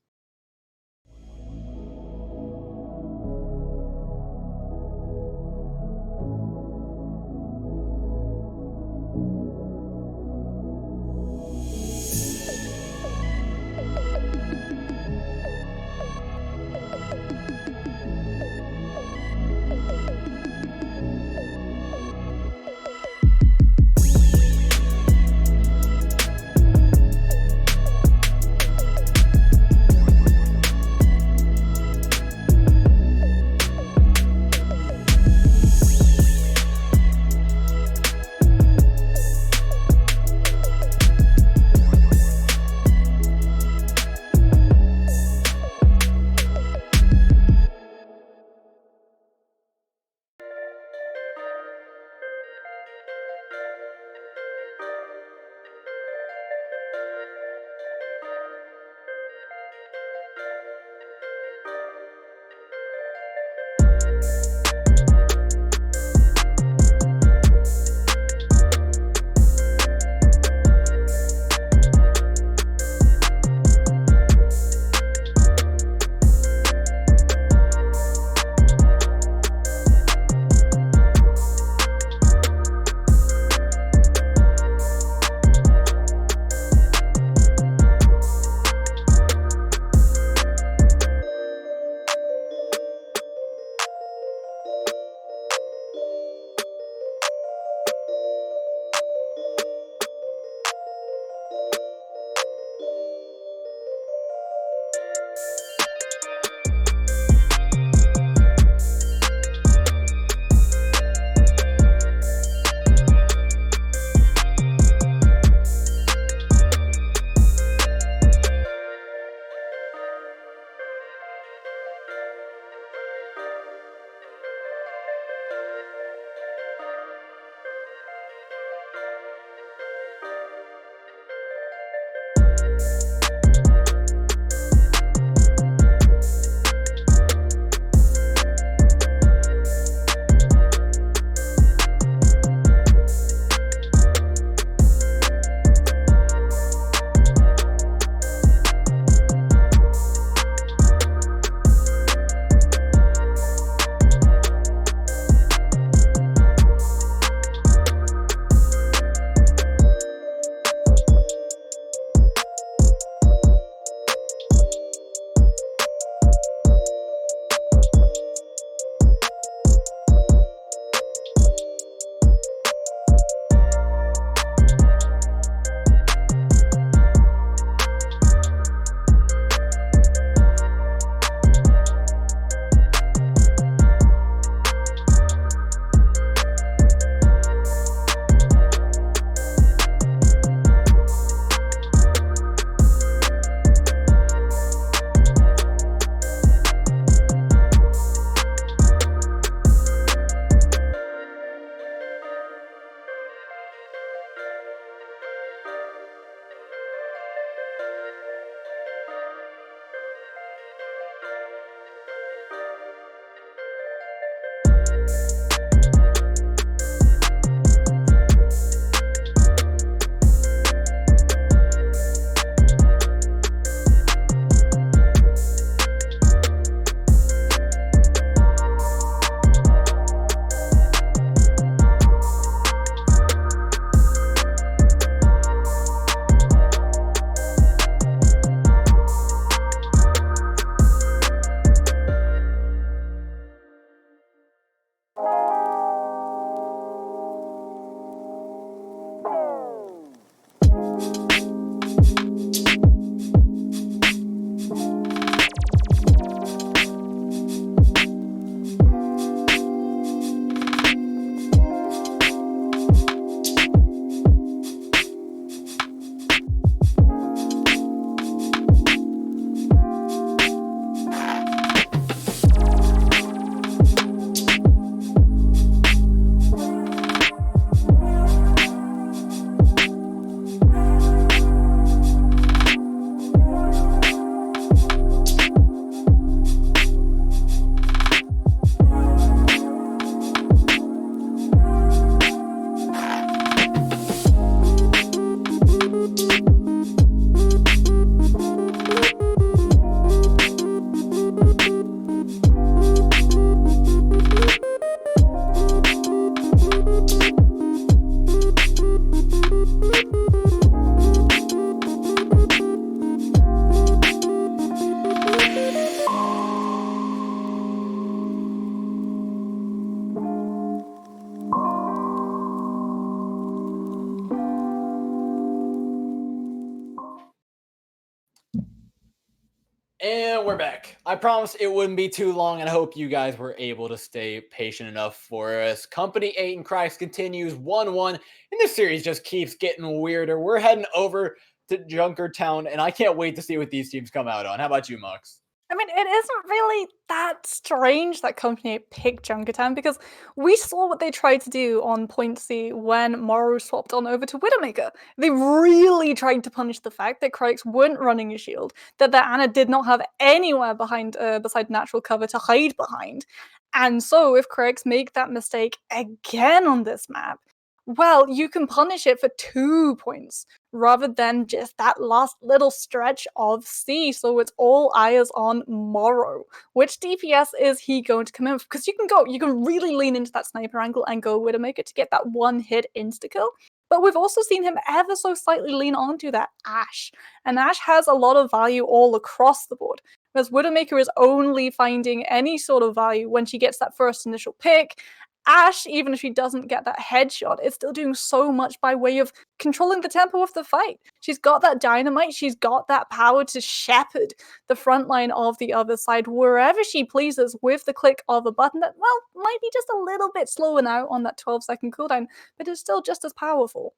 And we're back. I promised it wouldn't be too long, and I hope you guys were able to stay patient enough for us. Company 8 and Kryix continues 1-1, and this series just keeps getting weirder. We're heading over to Junkertown, and I can't wait to see what these teams come out on. How about you, Mux? I mean, it isn't really that strange that Company picked Junkertown because we saw what they tried to do on Point C when Morrow swapped on over to Widowmaker. They really tried to punish the fact that Kryix weren't running a shield, that their Ana did not have anywhere behind beside natural cover to hide behind. And so if Kryix make that mistake again on this map, well, you can punish it for 2 points rather than just that last little stretch of C. So it's all eyes on Morrow. Which DPS is he going to come in with? Because you can really lean into that sniper angle and go Widowmaker to get that one hit insta kill. But we've also seen him ever so slightly lean onto that Ashe. And Ashe has a lot of value all across the board. Whereas Widowmaker is only finding any sort of value when she gets that first initial pick. Ashe, even if she doesn't get that headshot, is still doing so much by way of controlling the tempo of the fight. She's got that dynamite, she's got that power to shepherd the front line of the other side wherever she pleases with the click of a button that, well, might be just a little bit slower now on that 12-second cooldown, but is still just as powerful.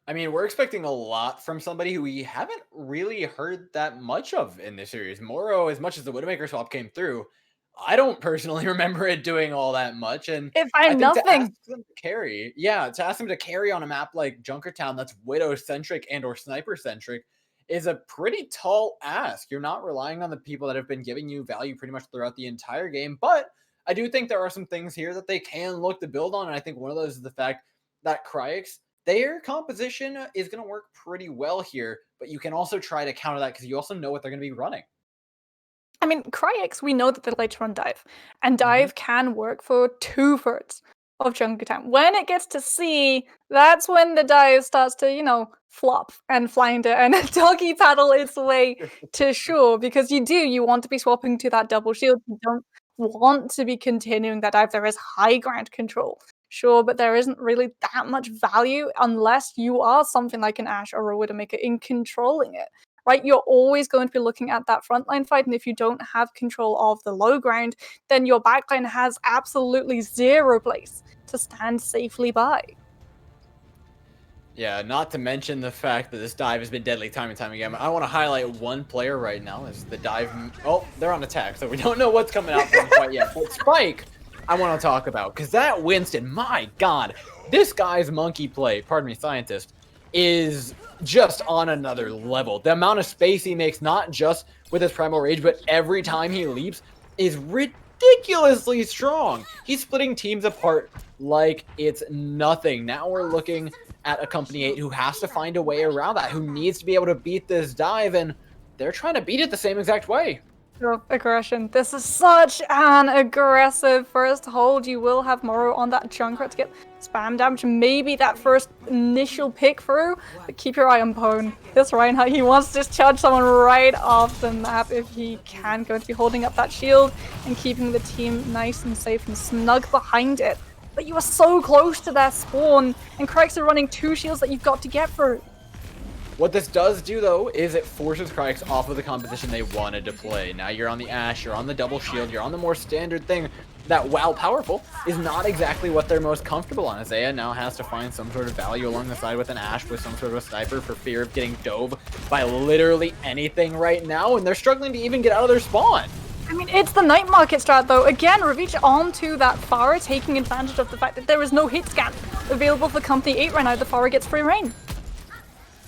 I mean, we're expecting a lot from somebody who we haven't really heard that much of in this series. Morrow, as much as the Widowmaker swap came through, I don't personally remember it doing all that much, and If I I'm think to nothing. ask them to carry, yeah, to ask them to carry on a map like Junkertown that's Widow-centric and or Sniper-centric is a pretty tall ask. You're not relying on the people that have been giving you value pretty much throughout the entire game, but I do think there are some things here that they can look to build on, and I think one of those is the fact that Kryix, their composition is going to work pretty well here, but you can also try to counter that because you also know what they're going to be running. I mean, Kryix, we know that they like to run dive, and dive can work for 2/3 of Junkertown. When it gets to C, that's when the dive starts to, flop and flounder and doggy paddle its way to shore, because you want to be swapping to that double shield. You don't want to be continuing that dive. There is high ground control, sure, but there isn't really that much value unless you are something like an Ashe or a Widowmaker in controlling it. Right, you're always going to be looking at that frontline fight, and if you don't have control of the low ground, then your backline has absolutely zero place to stand safely by. Yeah, not to mention the fact that this dive has been deadly time and time again. I want to highlight one player right now as the dive. Oh, they're on attack, so we don't know what's coming out from quite yet. But Spike, I want to talk about, because that Winston, my God, this guy's monkey play, pardon me, scientist, is just on another level. The amount of space he makes, not just with his primal rage, but every time he leaps, is ridiculously strong. He's splitting teams apart like it's nothing. Now we're looking at a Company 8 who has to find a way around that, who needs to be able to beat this dive, and they're trying to beat it the same exact way. Aggression. This is such an aggressive first hold. You will have Morrow on that Junkrat to get spam damage, maybe that first initial pick through, but keep your eye on Pone. This Reinhardt, he wants to just charge someone right off the map if he can, going to be holding up that shield and keeping the team nice and safe and snug behind it. But you are so close to that spawn, and Kryix are running 2 shields that you've got to get through. What this does do, though, is it forces Kryix off of the composition they wanted to play. Now you're on the Ashe, you're on the double shield, you're on the more standard thing that, while powerful, is not exactly what they're most comfortable on. Isaiah now has to find some sort of value along the side with an Ashe with some sort of a sniper for fear of getting dove by literally anything right now, and they're struggling to even get out of their spawn. I mean, it's the night market strat, though. Again, Ravitch onto that Pharah, taking advantage of the fact that there is no hit scan available for Company 8 right now. The Pharah gets free reign.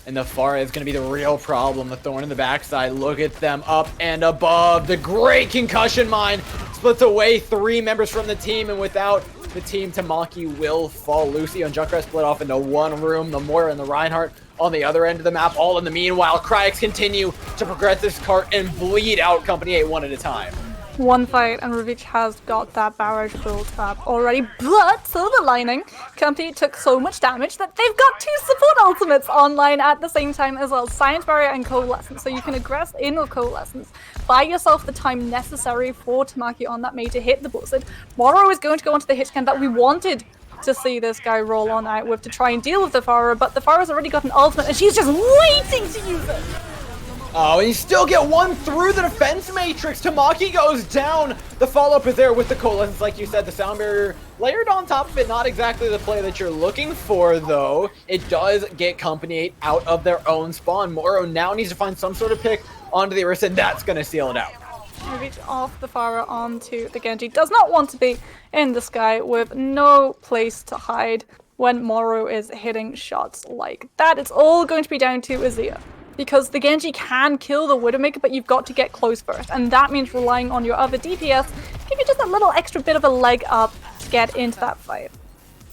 And the Pharah is going to be the real problem. The thorn in the backside. Look at them up and above. The great concussion mine splits away 3 members from the team. And without the team, Tamaki will fall. Lucy and Junkrat split off into one room. The Moira and the Reinhardt on the other end of the map. All in the meanwhile, Kryix continue to progress this cart and bleed out Company 8 one at a time. One fight, and Ravitch has got that barrage built up already, but silver lining, Company took so much damage that they've got 2 support ultimates online at the same time as well, Science Barrier and Coalescence, so you can aggress in with Coalescence, buy yourself the time necessary for Tamaki on that May to hit the Blizzard. Morrow is going to go onto the hit scan that we wanted to see this guy roll on out with to try and deal with the Pharah, but the Pharah's already got an ultimate and she's just waiting to use it. Oh, and you still get one through the defense matrix. Tamaki goes down. The follow-up is there with the coalescence, like you said, the sound barrier layered on top of it. Not exactly the play that you're looking for, though. It does get Company 8 out of their own spawn. Moro now needs to find some sort of pick onto the Orisa, and that's going to seal it out. Reach off the Pharah onto the Genji. Does not want to be in the sky with no place to hide when Moro is hitting shots like that. It's all going to be down to Azir. Because the Genji can kill the Widowmaker, but you've got to get close first. And that means relying on your other DPS to give you just a little extra bit of a leg up to get into that fight.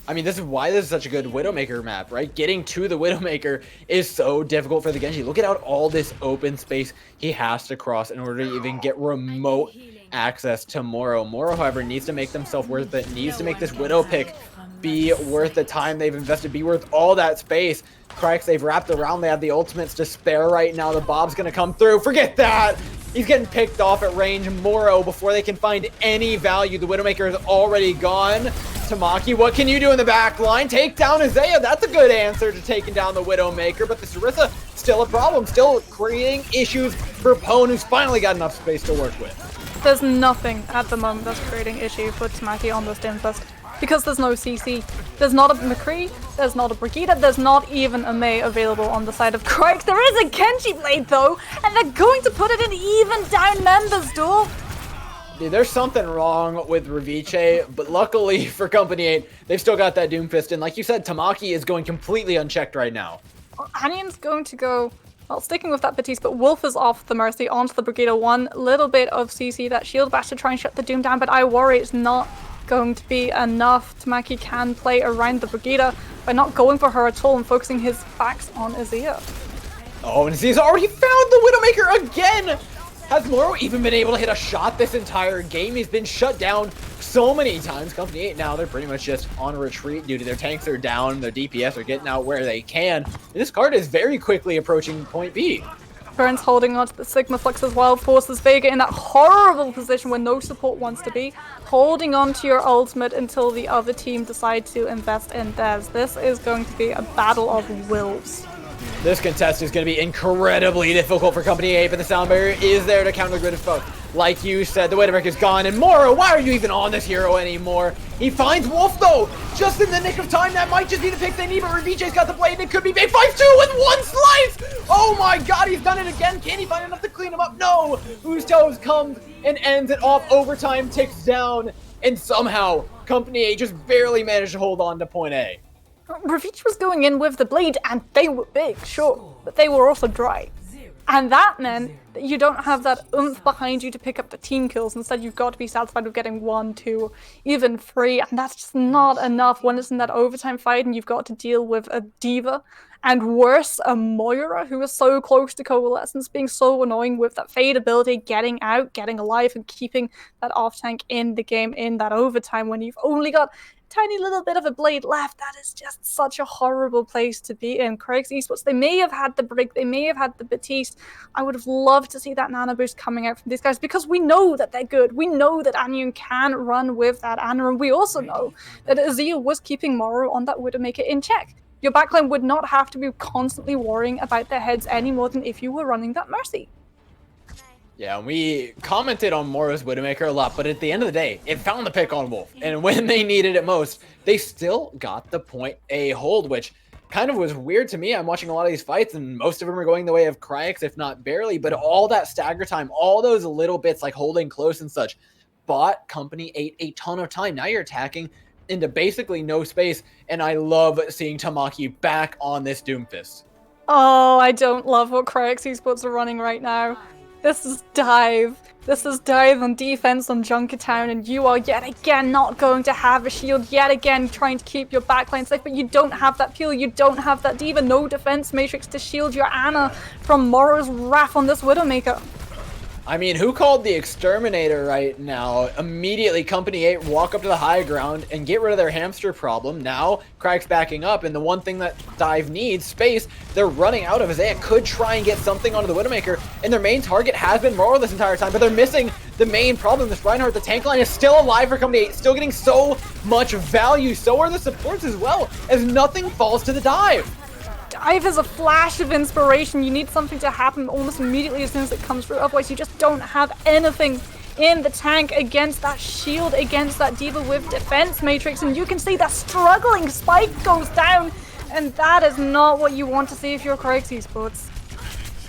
I mean, this is why this is such a good Widowmaker map, right? Getting to the Widowmaker is so difficult for the Genji. Look at out all this open space he has to cross in order to even get remote access to Moro. Moro, however, needs to make themselves worth it, needs to make this Widow pick be worth the time they've invested, be worth all that space. Kryix, they've wrapped around, they have the ultimates to spare right now. The Bob's gonna come through, forget that! He's getting picked off at range. Moro, before they can find any value, the Widowmaker is already gone. Tamaki, what can you do in the back line? Take down Isaiah, that's a good answer to taking down the Widowmaker, but the Sarissa, still a problem, still creating issues for Pone, who's finally got enough space to work with. There's nothing at the moment that's creating issue for Tamaki on this Doomfist. Because there's no CC. There's not a McCree, there's not a Brigitte, there's not even a Mei available on the side of Kryix. There is a Genji Blade though, and they're going to put it in even down members, duel. Dude, there's something wrong with Reviche, but luckily for Company 8, they've still got that Doomfist, and like you said, Tamaki is going completely unchecked right now. Anion's going to go, well, sticking with that Batiste, but Wolf is off the Mercy onto the Brigitte. One little bit of CC, that shield bash to try and shut the Doom down, but I worry it's not going to be enough. Tamaki can play around the Brigitte by not going for her at all and focusing his backs on Azir. Oh, and Azir's already found the Widowmaker again! Has Moro even been able to hit a shot this entire game? He's been shut down so many times. Company 8 now, they're pretty much just on retreat due to their tanks are down, their DPS are getting out where they can. And this card is very quickly approaching point B. Burns holding onto the Sigma Flux as well, forces Vega in that horrible position where no support wants to be, holding on to your ultimate until the other team decide to invest in theirs. This is going to be a battle of wills. This contest is going to be incredibly difficult for Company 8, but the sound barrier is there to counter the grid of foe. Like you said, the Widowmaker is gone, and Moro, why are you even on this hero anymore? He finds Wolf, though, just in the nick of time. That might just be the pick they need, but Reviche's got the blade, and it could be big. 5-2 with one slice! Oh my god, he's done it again. Can he find enough to clean him up? No! Usto's comes and ends it off. Overtime ticks down, and somehow Company 8 just barely managed to hold on to point A. Ravich was going in with the blade, and they were big, sure, but they were also dry. And that meant that you don't have that oomph behind you to pick up the team kills. Instead, you've got to be satisfied with getting 1, 2, even 3, and that's just not enough when it's in that overtime fight and you've got to deal with a Diva, and worse, a Moira, who is so close to Coalescence, being so annoying with that Fade ability, getting out, getting alive, and keeping that off-tank in the game in that overtime when you've only got tiny little bit of a blade left. That is just such a horrible place to be in. Kryix Esports, they may have had the Brig, they may have had the Batiste. I would have loved to see that nano boost coming out from these guys because we know that they're good. We know that Anion can run with that Ana, and we also know that Azir was keeping Moro on that Widowmaker in check. Your backline would not have to be constantly worrying about their heads any more than if you were running that Mercy. Yeah, we commented on Moro's Widowmaker a lot, but at the end of the day, it found the pick on Wolf. And when they needed it most, they still got the point A hold, which kind of was weird to me. I'm watching a lot of these fights, and most of them are going the way of Kryix, if not barely, but all that stagger time, all those little bits like holding close and such, bought Company 8 a ton of time. Now you're attacking into basically no space, and I love seeing Tamaki back on this Doomfist. Oh, I don't love what Kryix Esports are running right now. This is dive. This is dive on defense on Junkertown, and you are yet again not going to have a shield, yet again trying to keep your backline safe, but you don't have that peel, you don't have that Diva, no defense matrix to shield your Ana from Moro's wrath on this Widowmaker. I mean, who called the Exterminator right now? Immediately, Company 8 walk up to the high ground and get rid of their hamster problem. Now, Kryix backing up, and the one thing that Dive needs, space, they're running out of. Isaiah could try and get something onto the Widowmaker, and their main target has been Moro this entire time, but they're missing the main problem. This Reinhardt, the tank line, is still alive for Company 8, still getting so much value. So are the supports as well, as nothing falls to the Dive. Dive is a flash of inspiration. You need something to happen almost immediately as soon as it comes through. Otherwise, you just don't have anything in the tank against that shield, against that D.Va with defense matrix. And you can see that struggling Spike goes down. And that is not what you want to see if you're Kryix Esports.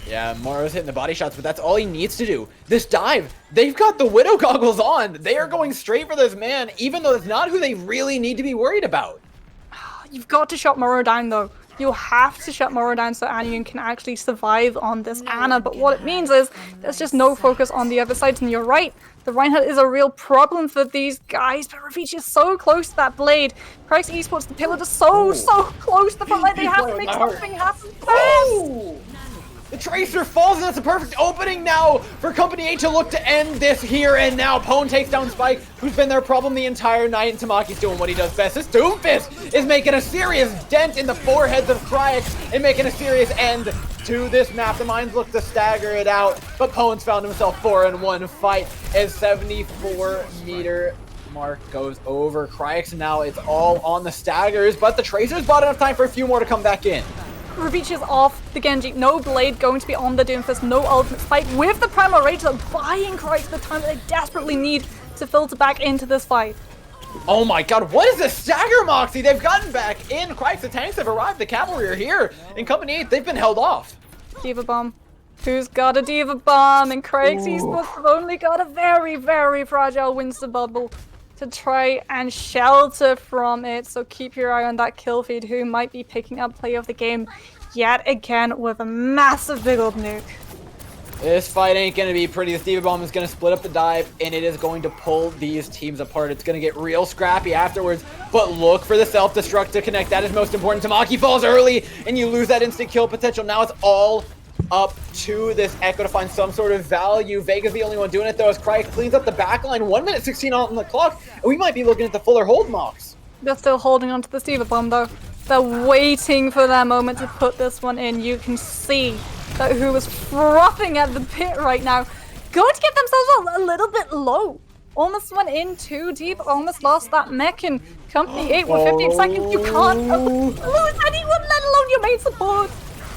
Yeah, Morrow's hitting the body shots, but that's all he needs to do. This dive, they've got the Widow goggles on. They are going straight for this man, even though it's not who they really need to be worried about. You've got to shut Morrow down, though. You have to shut Morrow down so Anyun can actually survive on this Ana. But what it means is there's just no focus on the other sides. And you're right, the Reinhardt is a real problem for these guys. But Ravitch is so close to that blade. Kryix Esports, the payload is so close to the front line. They have to make something happen fast. The Tracer falls, and that's a perfect opening now for Company 8 to look to end this here and now. Pwn takes down Spike, who's been their problem the entire night, and Tamaki's doing what he does best. This Doomfist is making a serious dent in the foreheads of Kryix and making a serious end to this map. The Mines look to stagger it out, but Pwn's found himself 4-in-1 fight as 74-meter mark goes over. Kryix now, it's all on the staggers, but the Tracer's bought enough time for a few more to come back in. Ravitch is off the Genji, no blade going to be on the Doomfist, no ultimate Spike with the Primal Rage, buying Kryix the time that they desperately need to filter back into this fight. Oh my god, what is this stagger Moxie? They've gotten back in. Kryix, the tanks have arrived, the cavalry are here. In Company 8, they've been held off. D.Va Bomb. Who's got a D.Va Bomb? And Kryix Esports have only got a very fragile Winston bubble to try and shelter from it, so keep your eye on that kill feed, who might be picking up play of the game yet again with a massive big old nuke. This fight ain't gonna be pretty. This D.Va Bomb is gonna split up the dive, and it is going to pull these teams apart. It's gonna get real scrappy afterwards, but look for the self-destruct to connect. That is most important. Tamaki falls early, and you lose that instant kill potential. Now it's all up to this Echo to find some sort of value. Vega's the only one doing it, though, as Kryix cleans up the backline. 1 minute 16 on the clock, and we might be looking at the fuller hold, Mox. They're still holding on to the D.Va Bomb, though. They're waiting for their moment to put this one in. You can see that who is frothing at the pit right now, going to get themselves a little bit low. Almost went in too deep, almost lost that mech in Company 8 with 15 seconds. You can't lose anyone, let alone your main support.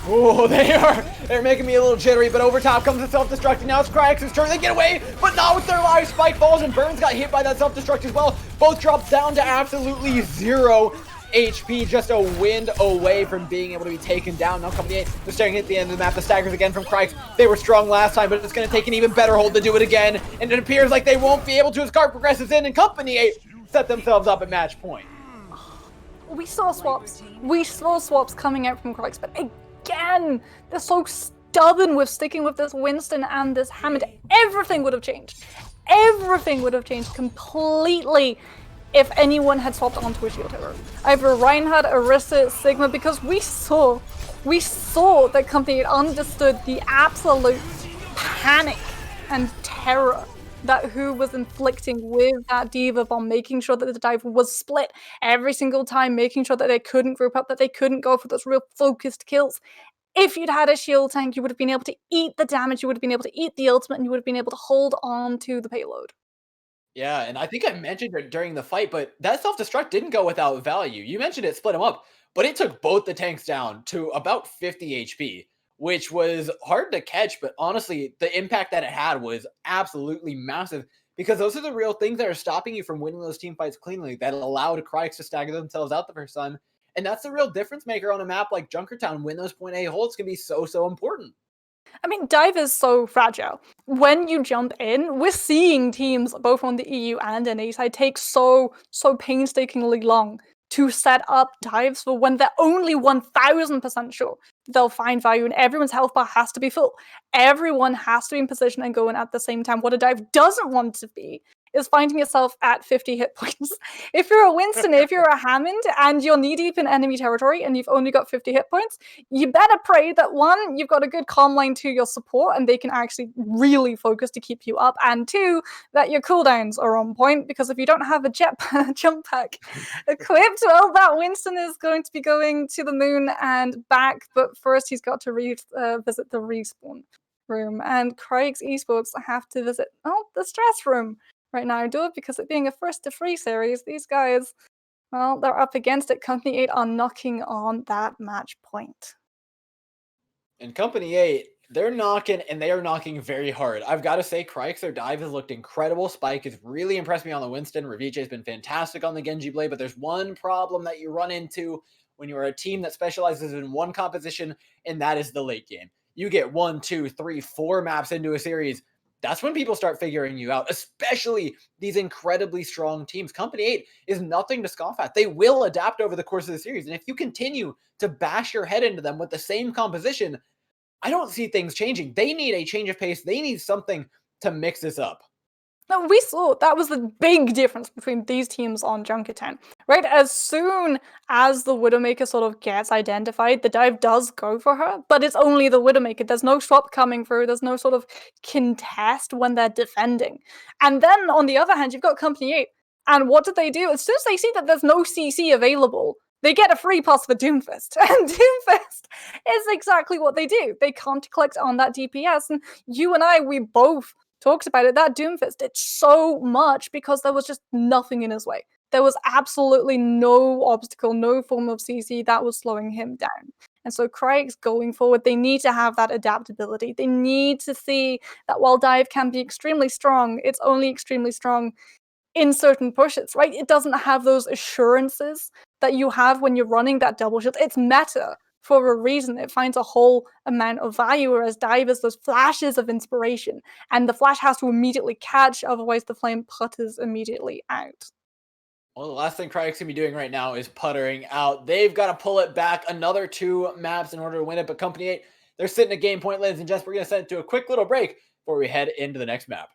Oh, they're making me a little jittery, but over top comes the self-destruct. Now it's Kryx's turn. They get away, but not with their lives. Spike falls, and Burns got hit by that self-destruct as well. Both drop down to absolutely 0 HP, just a wind away from being able to be taken down. Now Company 8, they're staring at the end of the map. The staggers again from Kryix. They were strong last time, but it's going to take an even better hold to do it again, and it appears like they won't be able to as Cart progresses in, and Company 8 set themselves up at match point. We saw swaps. We saw swaps coming out from Kryix, but again, they're so stubborn with sticking with this Winston and this Hammond. Everything would have changed. Everything would have changed completely if anyone had swapped onto a shield hero. Either Reinhardt, Orisa, Sigma, because we saw that Company 8 understood the absolute panic and terror that who was inflicting with that D.Va Bomb, making sure that the dive was split every single time, making sure that they couldn't group up, that they couldn't go for those real focused kills. If you'd had a shield tank, you would have been able to eat the damage, you would have been able to eat the ultimate, and you would have been able to hold on to the payload. Yeah, and I think I mentioned it during the fight, but that self-destruct didn't go without value. You mentioned it split them up, but it took both the tanks down to about 50 HP, which was hard to catch, but honestly, the impact that it had was absolutely massive, because those are the real things that are stopping you from winning those team fights cleanly, that allowed Kryix to stagger themselves out the first time. And that's the real difference maker on a map like Junkertown, when those point A holds can be so important. I mean, dive is so fragile. When you jump in, we're seeing teams both on the EU and NA side take so painstakingly long to set up dives for when they're only 1000% sure they'll find value, and everyone's health bar has to be full. Everyone has to be in position and going at the same time. What a dive doesn't want to be is finding yourself at 50 hit points. If you're a Winston, if you're a Hammond, and you're knee-deep in enemy territory and you've only got 50 hit points, you better pray that, one, you've got a good comm line to your support and they can actually really focus to keep you up, and two, that your cooldowns are on point, because if you don't have a jump pack equipped, well, that Winston is going to be going to the moon and back, but first he's got to visit the respawn room, and Kryix Esports have to visit, the stress room right now, because it being a first to free series, these guys, well, they're up against it. Company 8 are knocking on that match point. And Company 8, they're knocking, and they are knocking very hard. I've got to say, Kryix, their dive has looked incredible. Spike has really impressed me on the Winston. Ravije has been fantastic on the Genji Blade, but there's one problem that you run into when you're a team that specializes in one composition, and that is the late game. You get 1, 2, 3, 4 maps into a series. That's when people start figuring you out, especially these incredibly strong teams. Company 8 is nothing to scoff at. They will adapt over the course of the series. And if you continue to bash your head into them with the same composition, I don't see things changing. They need a change of pace. They need something to mix this up. No, we saw that was the big difference between these teams on Junkertown, right? As soon as the Widowmaker sort of gets identified, the dive does go for her, but it's only the Widowmaker. There's no swap coming through. There's no sort of contest when they're defending. And then on the other hand, you've got Company 8. And what do? As soon as they see that there's no CC available, they get a free pass for Doomfist. And Doomfist is exactly what they do. They can't collect on that DPS. And you and I, we both talked about it. That Doomfist did so much because there was just nothing in his way. There was absolutely no obstacle, no form of CC that was slowing him down. And so Kryix going forward, they need to have that adaptability. They need to see that while dive can be extremely strong, it's only extremely strong in certain pushes, right? It doesn't have those assurances that you have when you're running that double shield. It's meta for a reason. It finds a whole amount of value, whereas dive is those flashes of inspiration, and the flash has to immediately catch, otherwise the flame putters immediately out. Well, the last thing Kryix can be doing right now is puttering out. They've got to pull it back another 2 maps in order to win it, but Company 8, they're sitting at game point, ladies and gents. We're going to send it to a quick little break before we head into the next map.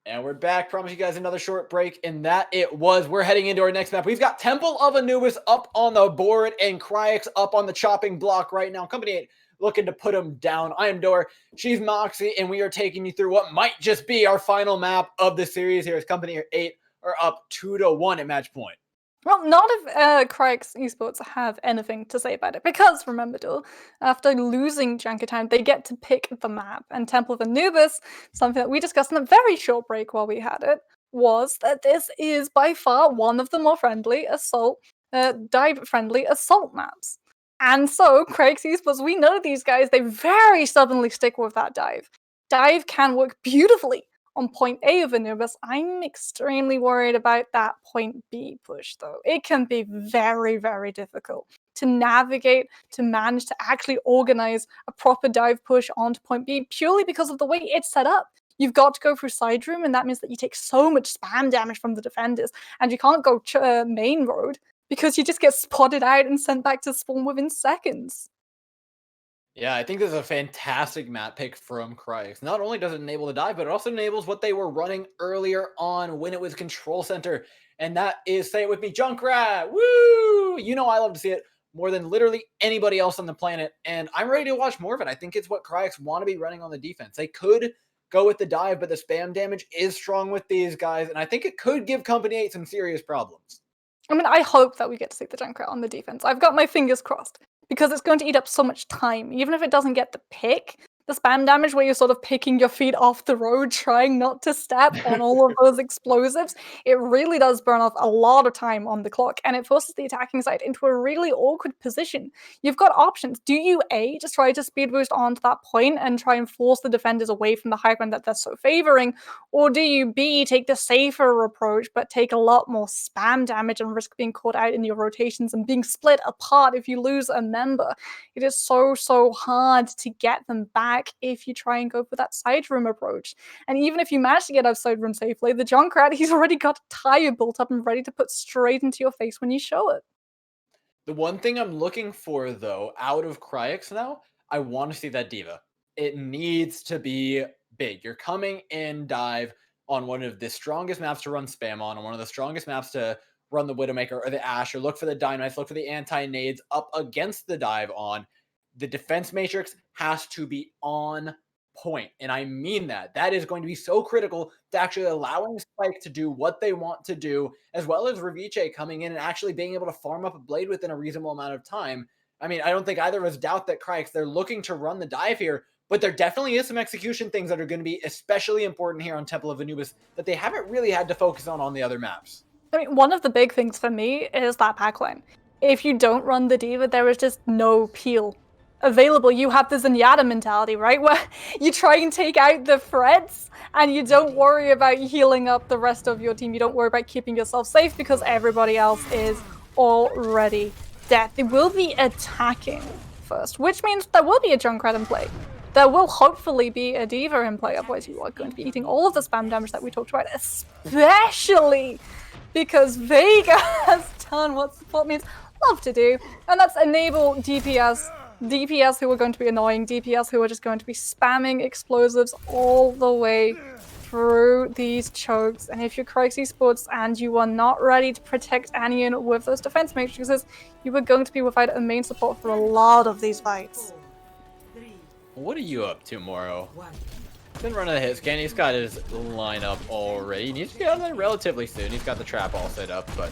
And we're back. Promise you guys another short break, and that it was. We're heading into our next map. We've got Temple of Anubis up on the board and Kryix up on the chopping block right now. Company 8 looking to put him down. I am Dor. She's Moxie, and we are taking you through what might just be our final map of the series. Here is Company 8 are up 2-1 at match point. Well, none of Kryix esports have anything to say about it, because remember, Dor, after losing Junkertown, they get to pick the map. And Temple of Anubis, something that we discussed in a very short break while we had it, was that this is by far one of the more friendly dive-friendly assault maps. And so, Kryix esports, we know these guys, they very stubbornly stick with that dive. Dive can work beautifully on point A of Anubis. I'm extremely worried about that point B push, though. It can be very, very difficult to navigate, to manage to actually organize a proper dive push onto point B, purely because of the way it's set up. You've got to go through side room, and that means that you take so much spam damage from the defenders, and you can't go main road, because you just get spotted out and sent back to spawn within seconds. Yeah, I think this is a fantastic map pick from Kryix. Not only does it enable the dive, but it also enables what they were running earlier on when it was Control Center. And that is, say it with me, Junkrat! Woo! You know I love to see it more than literally anybody else on the planet. And I'm ready to watch more of it. I think it's what Kryix want to be running on the defense. They could go with the dive, but the spam damage is strong with these guys. And I think it could give Company 8 some serious problems. I mean, I hope that we get to see the Junkrat on the defense. I've got my fingers crossed, because it's going to eat up so much time. Even if it doesn't get the pick, the spam damage where you're sort of picking your feet off the road, trying not to step on all of those explosives, it really does burn off a lot of time on the clock, and it forces the attacking side into a really awkward position. You've got options. Do you A, just try to speed boost onto that point and try and force the defenders away from the high ground that they're so favoring, or do you B, take the safer approach but take a lot more spam damage and risk being caught out in your rotations and being split apart if you lose a member? It is so hard to get them back if you try and go for that side room approach. And even if you manage to get out side room safely, the Junkrat, he's already got a tire built up and ready to put straight into your face when you show it. The one thing I'm looking for, though, out of Kryix now, I want to see that Diva. It needs to be big. You're coming in dive on one of the strongest maps to run spam on one of the strongest maps to run the Widowmaker or the Ash, or look for the Dynamites, look for the anti-nades up against the dive on. The defense matrix has to be on point. And I mean that. That is going to be so critical to actually allowing Spike to do what they want to do, as well as Reviche coming in and actually being able to farm up a blade within a reasonable amount of time. I mean, I don't think either of us doubt that Kryix, they're looking to run the dive here, but there definitely is some execution things that are going to be especially important here on Temple of Anubis that they haven't really had to focus on the other maps. I mean, one of the big things for me is that backline. If you don't run the Diva, there is just no peel available. You have the Zenyatta mentality, right? Where you try and take out the threats and you don't worry about healing up the rest of your team. You don't worry about keeping yourself safe because everybody else is already dead. They will be attacking first, which means there will be a Junkrat in play. There will hopefully be a Diva in play, otherwise you are going to be eating all of the spam damage that we talked about, especially because Vega has done what support means love to do, and that's enable DPS who are going to be annoying, DPS who are just going to be spamming explosives all the way through these chokes. And if you're Kryix Esports and you are not ready to protect Anion with those defense matrices, you are going to be without a main support for a lot of these fights. What are you up to, Moro? Been running a hit scan. He's got his lineup already. He needs to get out of there relatively soon. He's got the trap all set up, but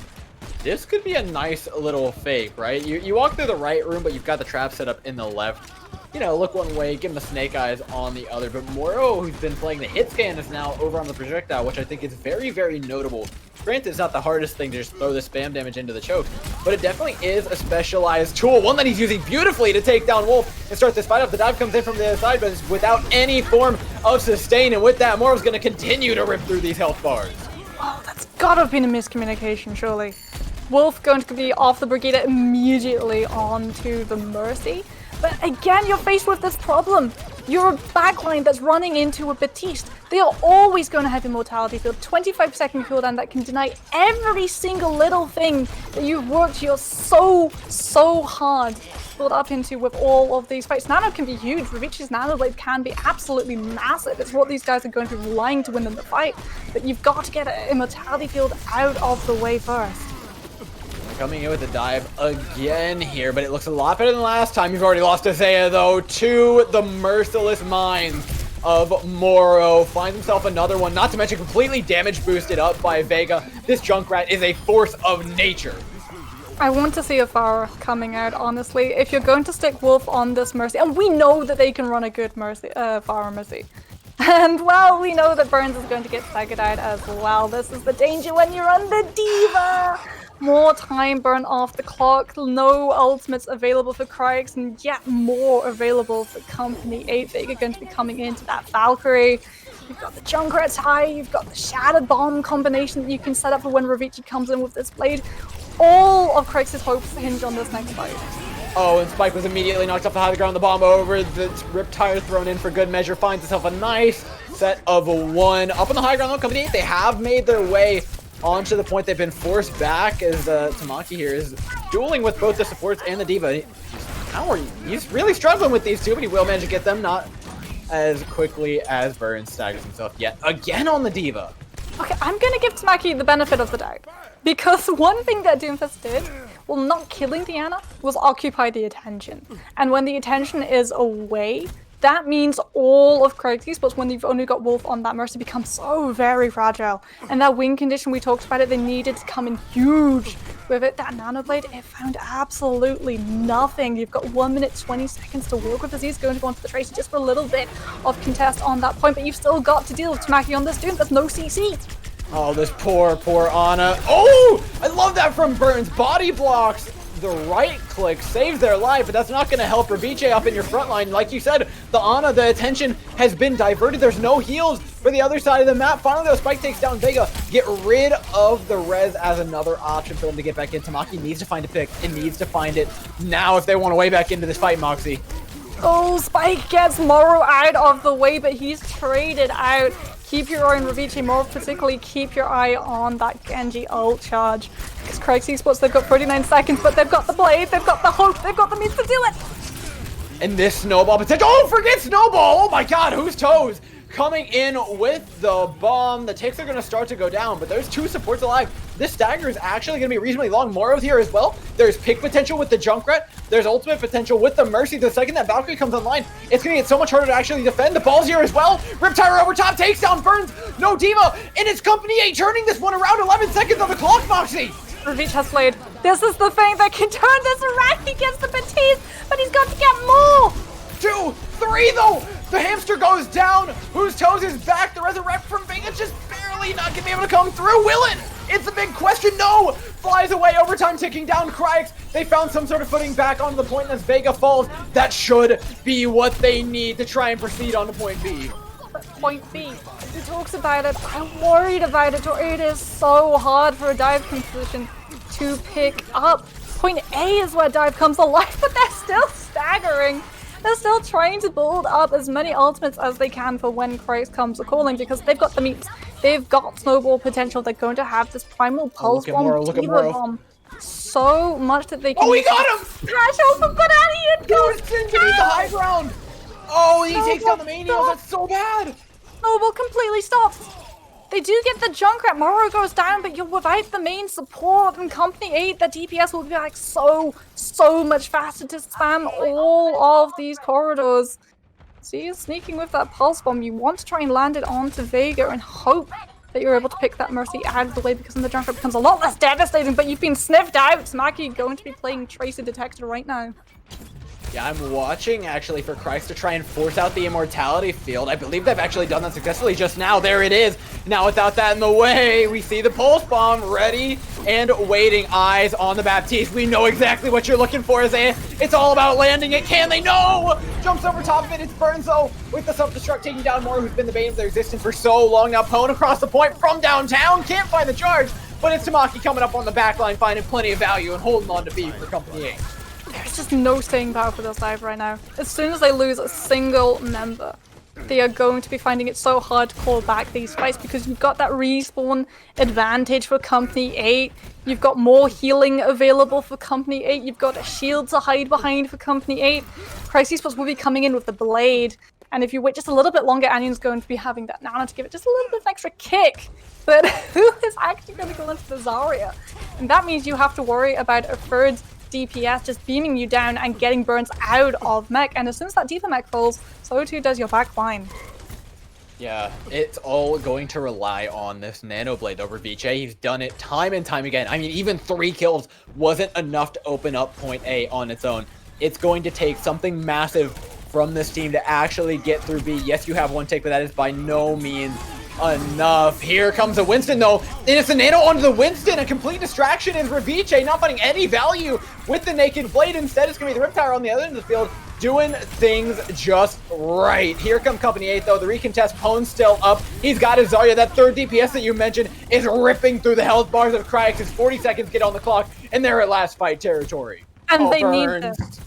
this could be a nice little fake, right? You walk through the right room, but you've got the trap set up in the left. You know, look one way, give him the snake eyes on the other. But Moro, who's been playing the hit scan, is now over on the projectile, which I think is very notable. Granted, it's not the hardest thing to just throw the spam damage into the choke, but it definitely is a specialized tool, one that he's using beautifully to take down Wolf and start this fight up. The dive comes in from the other side, but it's without any form of sustain, and with that, Moro's going to continue to rip through these health bars. Oh, that's gotta have been a miscommunication, surely. Wolf going to be off the Brigida immediately onto the Mercy. But again, you're faced with this problem. You're a backline that's running into a Batiste. They are always going to have Immortality Field, 25-second cooldown that can deny every single little thing that you've worked your so hard to build up into with all of these fights. Nano can be huge. Reviche's Nano Blade can be absolutely massive. It's what these guys are going to be relying to win in the fight. But you've got to get an Immortality Field out of the way first. Coming in with a dive again here, but it looks a lot better than last time. You've already lost Isaiah, though, to the merciless minds of Moro. Finds himself another one, not to mention completely damage boosted up by Vega. This Junkrat is a force of nature. I want to see a Pharah coming out, honestly. If you're going to stick Wolf on this Mercy, and we know that they can run a good Mercy, Pharah Mercy. And, well, we know that Burns is going to get staggered out as well. This is the danger when you run the Diva! More time burn off the clock, no ultimates available for Kryix, and yet more available for Company 8. Vega going to be coming into that Valkyrie. You've got the Junkrat's high, you've got the Shattered Bomb combination that you can set up for when Reviche comes in with this blade. All of Kryx's hopes hinge on this next fight. Oh, and Spike was immediately knocked off the high ground, the bomb over, the rip tire thrown in for good measure, finds itself a nice set of one. Up on the high ground, though, Company 8, they have made their way onto the point. They've been forced back as Tamaki here is dueling with both the supports and the Diva. He's really struggling with these two, but he will manage to get them, not as quickly as Burns staggers himself yet again on the Diva. Okay, I'm gonna give Tamaki the benefit of the doubt, because one thing that Doomfist did, well, not killing Diana, was occupy the attention. And when the attention is away that means all of Kryix esports, when you've only got Wolf on that Mercy, becomes so very fragile. And that win condition, we talked about it, they needed to come in huge with it. That Nano Blade, it found absolutely nothing. You've got 1 minute 20 seconds to work with as he's going to go into the Tracer just for a little bit of contest on that point, but you've still got to deal with Tamaki on this Doom. There's no CC. Oh, this poor Ana. Oh, I love that from Burns. Body blocks. The right click saves their life, but that's not going to help Revice up in your front line. Like you said, the Ana, the attention has been diverted. There's no heals for the other side of the map. Finally, though, Spike takes down Vega. Get rid of the res as another option for them to get back in. Tamaki needs to find a pick and needs to find it now if they want to way back into this fight, Moxie. Oh, Spike gets Moro out of the way, but he's traded out. Keep your eye on Revice, more particularly keep your eye on that Genji ult charge. Because Kryix esports, they've got 49 seconds, but they've got the blade, they've got the hope, they've got the means to do it. And this snowball potential. Oh, forget snowball. Oh my god, who's toes? Coming in with the bomb. The ticks are going to start to go down, but there's 2 supports alive. This stagger is actually going to be reasonably long. Moro's here as well. There's pick potential with the Junkrat. There's ultimate potential with the Mercy. The second that Valkyrie comes online, it's going to get so much harder to actually defend. The ball's here as well. Riptire over top, takes down Burns. No Diva, and it's Company 8 turning this one around. 11 seconds on the clock, Moxie. Revice has played. This is the thing that can turn this around. He gets the Batiste, but he's got to get more. 2, 3 though. The hamster goes down. Whose toes is back? The resurrect from Vega's just barely not gonna be able to come through. Will it? It's a big question. No. Flies away. Overtime ticking down. Kryix. They found some sort of footing back onto the point as Vega falls. That should be what they need to try and proceed on to point B. Point B. He talks about it. I'm worried about it. It is so hard for a dive composition to pick up. Point A is where dive comes alive, but they're still staggering. They're still trying to build up as many ultimates as they can for when Kryix comes a-calling, because they've got the meats. They've got snowball potential. They're going to have this primal pulse bomb, Diva bomb. So much that they can... Oh, he got him! Threshold, but out he goes! Forced into the high ground! Oh, he takes down the main heals. That's so bad! Snowball completely stops. They do get the Junkrat. Moro goes down, but you're without the main support and Company 8, the DPS will be like so much faster to spam all of these corridors. See, sneaking with that pulse bomb. You want to try and land it onto Vega and hope that you're able to pick that Mercy out of the way, because then the Junkrat becomes a lot less devastating, but you've been sniffed out. Smaki going to be playing Tracer Detector right now. Yeah, I'm watching actually for Kryix to try and force out the immortality field. I believe they've actually done that successfully just now. There it is. Now without that in the way, we see the pulse bomb ready and waiting. Eyes on the Baptiste. We know exactly what you're looking for, Isaiah. It's all about landing it. Can they? No! Jumps over top of it. It's Burns though with the self-destruct taking down Moore, who's been the bane of their existence for so long. Now Pwn across the point from downtown. Can't find the charge, but it's Tamaki coming up on the back line, finding plenty of value and holding on to B for Company 8. There's just no staying power for this dive right now. As soon as they lose a single member, they are going to be finding it so hard to call back these fights, because you've got that respawn advantage for Company 8. You've got more healing available for Company 8. You've got a shield to hide behind for Company 8. Kryix esports will be coming in with the blade. And if you wait just a little bit longer, Anion's going to be having that Nana to give it just a little bit of an extra kick. But who is actually going to go into the Zarya? And that means you have to worry about a third DPS just beaming you down and getting Burns out of mech, and as soon as that Diva mech falls, so too does your back line. Yeah, it's all going to rely on this Nano Blade over Viche. He's done it time and time again. I mean, even 3 kills wasn't enough to open up point A on its own. It's going to take something massive from this team to actually get through B. Yes, you have 1 tick, but that is by no means enough. Here comes a Winston though, and it's a nano onto the Winston. A complete distraction is Revice not finding any value with the naked blade. Instead, it's gonna be the Riptire on the other end of the field doing things just right. Here come Company 8 though. The recontest, Pwn's still up. He's got his Zarya. That third DPS that you mentioned is ripping through the health bars of Kryix as 40 seconds get on the clock, and they're at last fight territory. And they need this.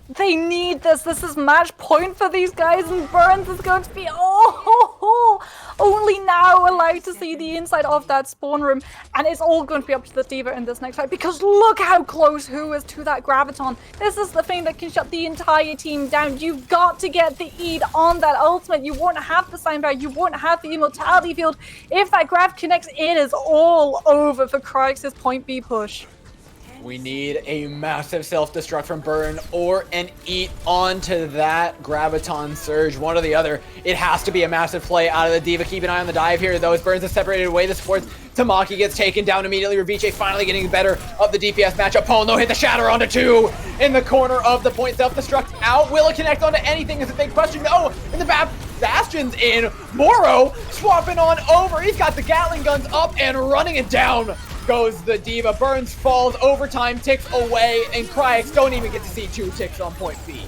They need this. This is match point for these guys, and Burns is going to be only now allowed to see the inside of that spawn room, and it's all going to be up to the Diva in this next fight, because look how close Who is to that Graviton. This is the thing that can shut the entire team down. You've got to get the Eid on that ultimate. You won't have the sign bar, you won't have the immortality field. If that Grav connects, it is all over for Kryx's point B push. We need a massive self-destruct from Burn or an eat onto that Graviton Surge, one or the other. It has to be a massive play out of the D.Va. Keep an eye on the dive here, though, as Burns has separated away the supports. Tamaki gets taken down immediately. Raviche finally getting better of the DPS matchup. Pono hit the shatter onto 2 in the corner of the point. Self-destruct out. Will it connect onto anything is a big question. No, in the Bastion's in. Moro swapping on over. He's got the Gatling guns up and running it down. Goes the D.Va. Burns falls, overtime ticks away, and Kryix don't even get to see 2 ticks on point B.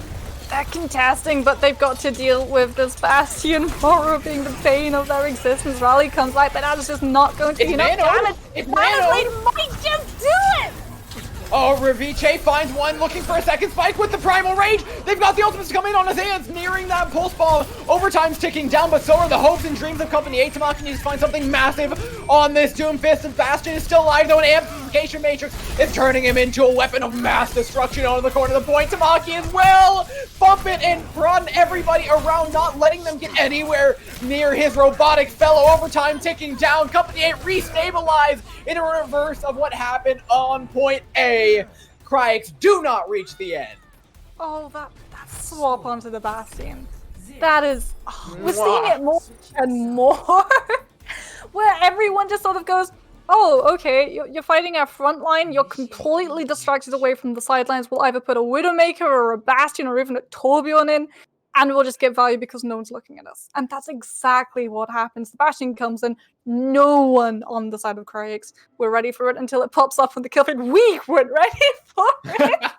They're contesting, but they've got to deal with this Bastion. Moro being the bane of their existence. Rally comes back, but that is just not going to be enough damage. It's Nano might just do it! Oh, Raviche finds one, looking for a second spike with the Primal Rage. They've got the ultimates coming on his hands, nearing that pulse bomb. Overtime's ticking down, but so are the hopes and dreams of Company 8. Tamaki needs to find something massive on this Doomfist, and Bastion is still alive, though an amplification matrix is turning him into a weapon of mass destruction on the corner of the point. Tamaki as well, bumping and prodding everybody around, not letting them get anywhere near his robotic fellow. Overtime ticking down. Company 8 restabilize in a reverse of what happened on point A. Kryix do not reach the end. Oh, that swap onto the Bastion. That is... Oh, we're seeing it more and more. Where everyone just sort of goes, oh, okay, you're fighting our front line, you're completely distracted away from the sidelines. We'll either put a Widowmaker or a Bastion or even a Tourbillon in, and we'll just get value because no one's looking at us. And that's exactly what happens. The Bastion comes in, no one on the side of Kryix. We're ready for it until it pops up on the kill feed. We weren't ready for it!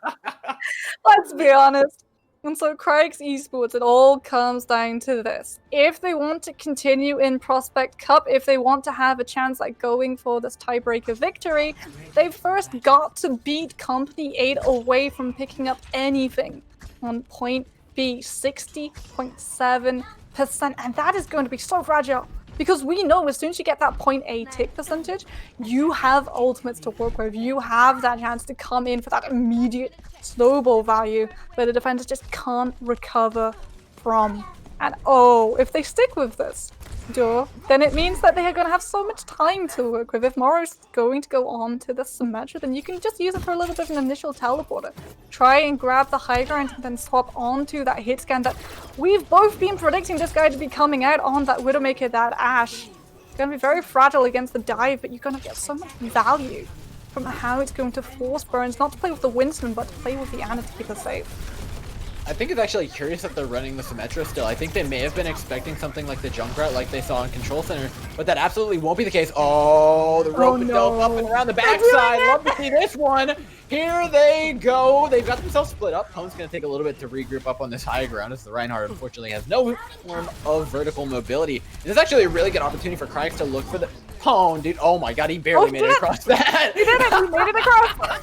Let's be honest. And so Kryix Esports, it all comes down to this. If they want to continue in Prospect Cup, if they want to have a chance at going for this tiebreaker victory, they've first got to beat Company 8 away from picking up anything on point B, 60.7%, and that is going to be so fragile because we know as soon as you get that point A tick percentage, you have ultimates to work with. You have that chance to come in for that immediate snowball value where the defenders just can't recover from. And oh, if they stick with this, then it means that they are going to have so much time to work with. If Moro's going to go on to the Symmetra, then you can just use it for a little bit of an initial teleporter. Try and grab the high ground and then swap onto that hit scan that we've both been predicting this guy to be coming out on that Widowmaker, that Ashe. It's going to be very fragile against the dive, but you're going to get so much value from how it's going to force Burns not to play with the Winston, but to play with the Ana to keep us safe. I think it's actually curious that they're running the Symmetra still. I think they may have been expecting something like the Junkrat like they saw in Control Center, but that absolutely won't be the case. Oh, the rope and dove up and around the backside. Love to see this one. Here they go. They've got themselves split up. Pone's going to take a little bit to regroup up on this high ground as the Reinhardt unfortunately has no form of vertical mobility. This is actually a really good opportunity for Kryix to look for the... Pone, dude. Oh my god, he barely made it across that. He did it. He made it across.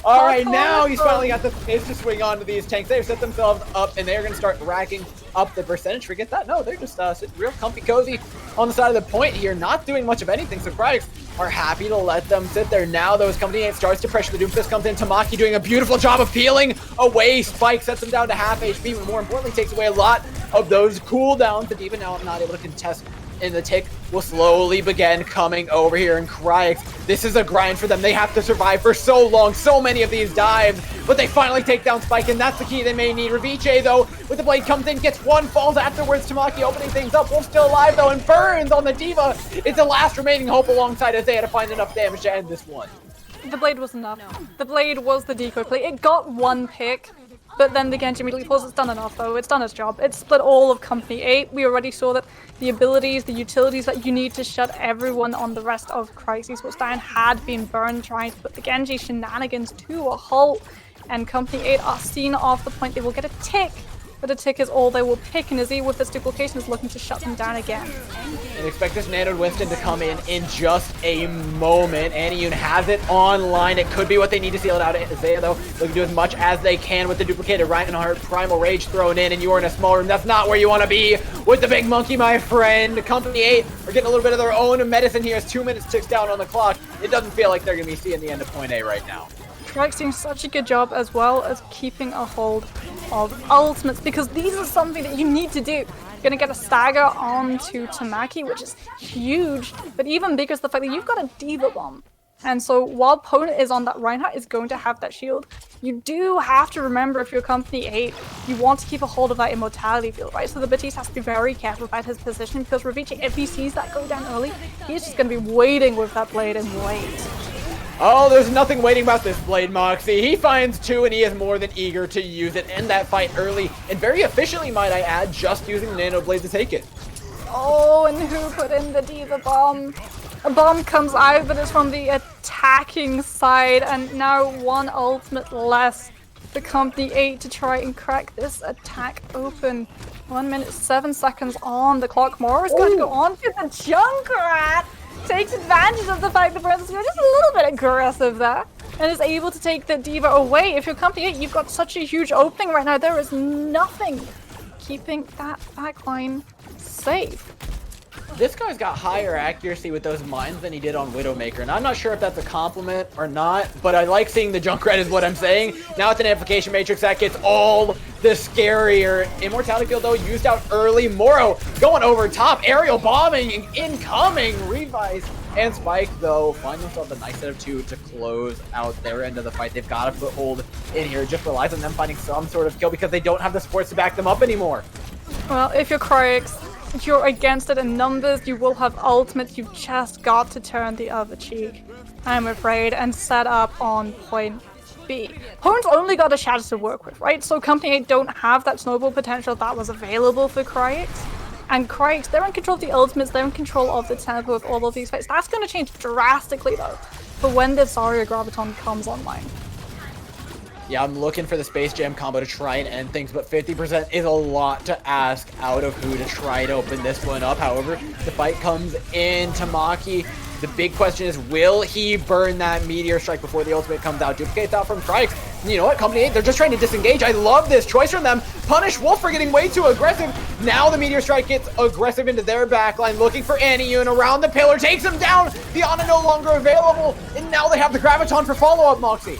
All right, now he's finally got the space to swing onto these tanks. They've set themselves up, and they're going to start racking up the percentage. Forget that. No, they're just sitting real comfy cozy on the side of the point here, not doing much of anything. So Kryix are happy to let them sit there. Now those Company 8 starts to pressure. The Doomfist comes in. Tamaki doing a beautiful job of peeling away. Spike sets them down to half HP, but more importantly, takes away a lot of those cooldowns. The D.Va now not able to contest, and the tick will slowly begin coming over here. And Kryix, this is a grind for them. They have to survive for so long, so many of these dives, but they finally take down Spike, and that's the key they may need. Raviche, though, with the blade comes in, gets one, falls afterwards. Tamaki opening things up. Wolf still alive, though, and Burns on the D.Va. It's the last remaining hope alongside Isaiah to find enough damage to end this one. The blade was enough. The blade was the decoy play. It got one pick, but then the Genji immediately falls. It's done enough, though. It's done its job. It split all of Company 8. We already saw that the abilities, the utilities that you need to shut everyone on the rest of Kryix Esports down had been burned, trying to put the Genji shenanigans to a halt. And Company 8 are seen off the point. They will get a tick, but a tick is all they will pick, and Azee with this duplication is looking to shut them down again. And expect this nanoed Winston to come in just a moment. Aniyun has it online. It could be what they need to seal it out. Isaiah, though, looking to do as much as they can with the duplicated Reinhardt Primal Rage thrown in, and you're in a small room. That's not where you want to be with the big monkey, my friend. Company 8 are getting a little bit of their own medicine here as 2 minutes ticks down on the clock. It doesn't feel like they're going to be seeing the end of point A right now. Kryix doing such a good job as well as keeping a hold of ultimates, because these are something that you need to do. You're going to get a stagger onto Tamaki, which is huge, but even bigger is the fact that you've got a D.Va bomb. And so while opponent is on that, Reinhardt is going to have that shield. You do have to remember, if you're Company 8, you want to keep a hold of that immortality field, right? So the Batiste has to be very careful about his position, because Ravitch, if he sees that go down early, he's just going to be waiting with that blade and wait. Oh, there's nothing waiting about this blade, Moxie. He finds 2 and he is more than eager to use it, end that fight early, and very efficiently, might I add, just using the Nano Blade to take it. Oh, and who put in the D.Va bomb? A bomb comes out, but it's from the attacking side, and now 1 ultimate less for Company 8 to try and crack this attack open. 1 minute, 7 seconds on the clock. Mora's going to go on for the Junkrat. Takes advantage of the fact that Brent's just a little bit aggressive there, and is able to take the D.Va away. If you're Company 8, you've got such a huge opening right now. There is nothing keeping that backline safe. This guy's got higher accuracy with those mines than he did on Widowmaker, and I'm not sure if that's a compliment or not, but I like seeing the Junkrat is what I'm saying. Now it's an amplification matrix that gets all the scarier. Immortality field though used out early. Moro going over top, aerial bombing, incoming. Revice and Spike though find themselves a nice set of 2 to close out their end of the fight. They've got a foothold in here. It just relies on them finding some sort of kill because they don't have the supports to back them up anymore. Well, if you're Kryix, you're against it in numbers, you will have ultimates, you've just got to turn the other cheek, I'm afraid, and set up on point B. Opponent's only got a shadow to work with, right? So Company 8 don't have that snowball potential that was available for Kryix. And Kryix, they're in control of the ultimates, they're in control of the tempo with all of these fights. That's going to change drastically though, for when the Zarya Graviton comes online. Yeah, I'm looking for the Space Jam combo to try and end things, but 50% is a lot to ask out of who to try to open this one up. However, the fight comes in. Tamaki, the big question is, will he burn that Meteor Strike before the ultimate comes out? Duplicates out from Kryix. You know what, Company 8, they're just trying to disengage. I love this choice from them. Punish Wolf for getting way too aggressive. Now the Meteor Strike gets aggressive into their backline, looking for Aniyun around the pillar, takes him down. The Ana no longer available, and now they have the Graviton for follow-up, Moxie.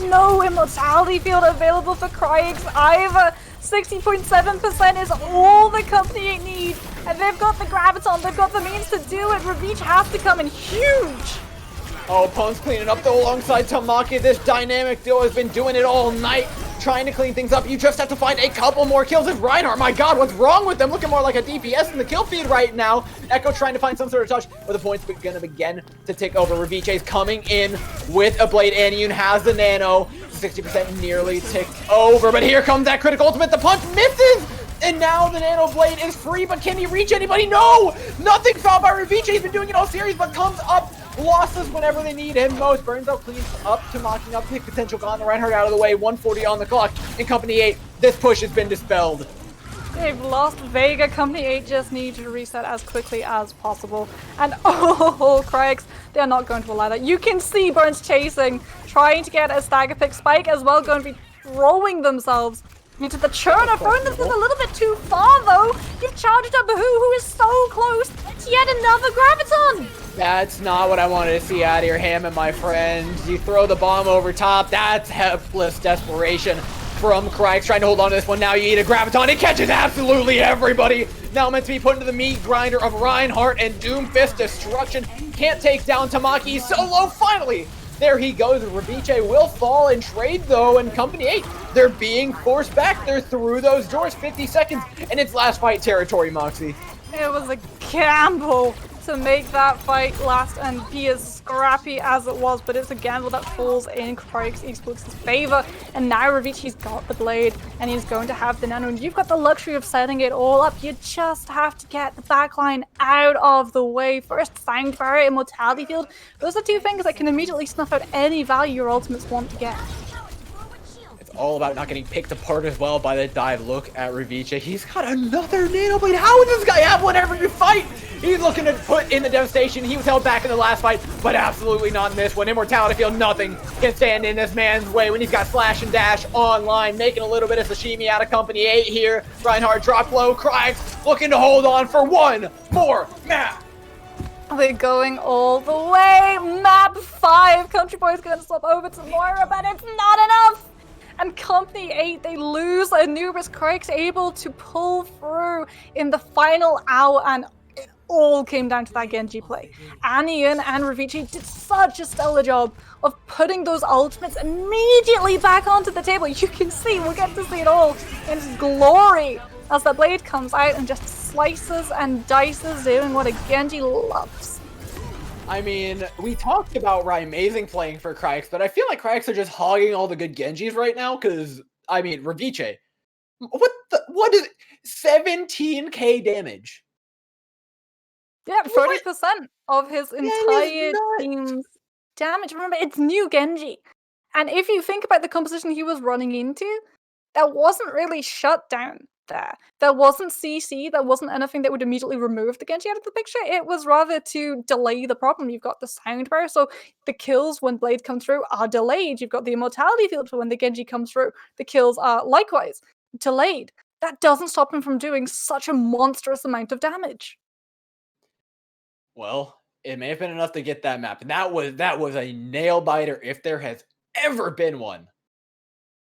No immortality field available for Kryix either. 60.7% is all the Company 8 need, and they've got the Graviton, they've got the means to do it. Ravitch has to come in huge. Oh, Pone's cleaning up though alongside Tamaki. This dynamic duo has been doing it all night, trying to clean things up. You just have to find a couple more kills. If Reinhardt, my god, what's wrong with them? Looking more like a DPS in the kill feed right now. Echo trying to find some sort of touch, but the point's gonna begin to tick over. Ravitch's coming in with a blade. Aniyun has the nano. 60% nearly ticked over, but here comes that critical ultimate. The punch misses! And now the Nano Blade is free, but can he reach anybody? No! Nothing found by Ravitch. He's been doing it all series, but comes up losses whenever they need him most. Burns out, cleans up to mocking up, pick potential gone. The Reinhardt out of the way, 140 on the clock. In Company 8, this push has been dispelled. They've lost Vega. Company 8 just need to reset as quickly as possible. And oh, Kryix, they're not going to allow that. You can see Burns chasing, trying to get a stagger pick. Spike as well, going to be throwing themselves into the churner. Throwing themselves a little bit too far though. You've charged up Bahu, who is so close to yet another Graviton. That's not what I wanted to see out of here, Hammond, my friend. You throw the bomb over top. That's helpless desperation from Kryix, trying to hold on to this one. Now you eat a Graviton. It catches absolutely everybody. Now meant to be put into the meat grinder of Reinhardt, and Doomfist Destruction can't take down Tamaki. Solo, finally. There he goes. Ravitch will fall in trade, though, and Company 8, they're being forced back. They're through those doors. 50 seconds, and it's last fight territory, Moxie. It was a gamble to make that fight last and be as scrappy as it was, but it's a gamble that falls in Kryix Esports' favor. And now Ravitch, he's got the blade, and he's going to have the nano, and you've got the luxury of setting it all up. You just have to get the backline out of the way. First, Sanctuary, Immortality Field. Those are two things that can immediately snuff out any value your ultimates want to get. All about not getting picked apart as well by the dive. Look at Ravitch. He's got another nano blade. How would this guy have one every fight? He's looking to put in the devastation. He was held back in the last fight, but absolutely not in this one. Immortality Field, nothing can stand in this man's way when he's got Slash and Dash online, making a little bit of sashimi out of Company 8 here. Reinhardt dropped low. Kryix looking to hold on for one more map. They're going all the way. Map 5. Country Boy's going to swap over to Moira, but it's not enough. And Company 8, they lose Anubis. Kryix able to pull through in the final hour, and it all came down to that Genji play. Anian and Ravici did such a stellar job of putting those ultimates immediately back onto the table. You can see, we'll get to see it all in its glory as the blade comes out and just slices and dices, doing what a Genji loves. I mean, we talked about Amazing playing for Kryix, but I feel like Kryix are just hogging all the good Genjis right now, because, I mean, Ravici, what is it? 17k damage? Yeah, 30% of his entire team's damage. Remember, it's new Genji. And if you think about the composition he was running into, there wasn't really shutdown there. There wasn't CC, there wasn't anything that would immediately remove the Genji out of the picture. It was rather to delay the problem. You've got the sound bar, so the kills when Blade comes through are delayed. You've got the immortality field for when the Genji comes through. The kills are likewise delayed. That doesn't stop him from doing such a monstrous amount of damage. Well, it may have been enough to get that map. And that was a nail biter if there has ever been one.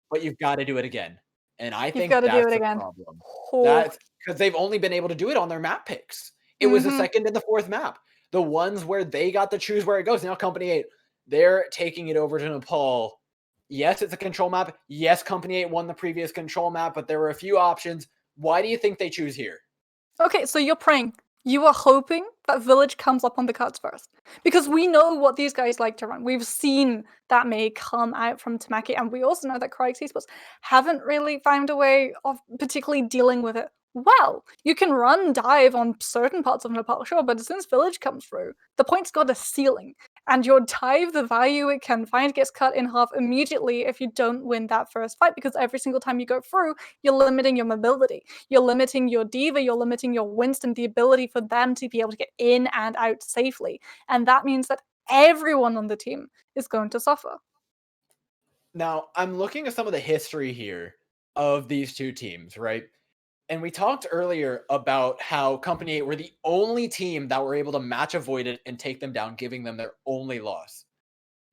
But you've got to do it again. And I think that's the problem. That's because they've only been able to do it on their map picks. It was the second and the fourth map. The ones where they got to choose where it goes. Now Company 8, they're taking it over to Nepal. Yes, it's a control map. Yes, Company 8 won the previous control map, but there were a few options. Why do you think they choose here? Okay, so you're praying. You are hoping that Village comes up on the cards first. Because we know what these guys like to run. We've seen that may come out from Tamaki, and we also know that Kryix Esports haven't really found a way of particularly dealing with it well. You can run dive on certain parts of Nepal, sure, but as soon as Village comes through, the point's got a ceiling. And your dive, the value it can find, gets cut in half immediately if you don't win that first fight, because every single time you go through, you're limiting your mobility. You're limiting your D.Va, you're limiting your Winston, the ability for them to be able to get in and out safely. And that means that everyone on the team is going to suffer. Now, I'm looking at some of the history here of these two teams, right? And we talked earlier about how Company 8 were the only team that were able to match Avoided and take them down, giving them their only loss.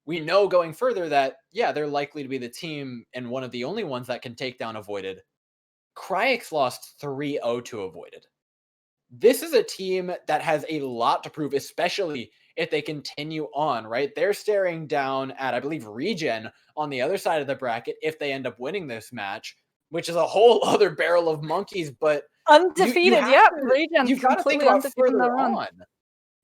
We know going further that, yeah, they're likely to be the team and one of the only ones that can take down Avoided. Kryix lost 3-0 to Avoided. This is a team that has a lot to prove, especially if they continue on, right? They're staring down at, I believe, Regen on the other side of the bracket if they end up winning this match, which is a whole other barrel of monkeys, but undefeated, Regen's you've got to think about further on.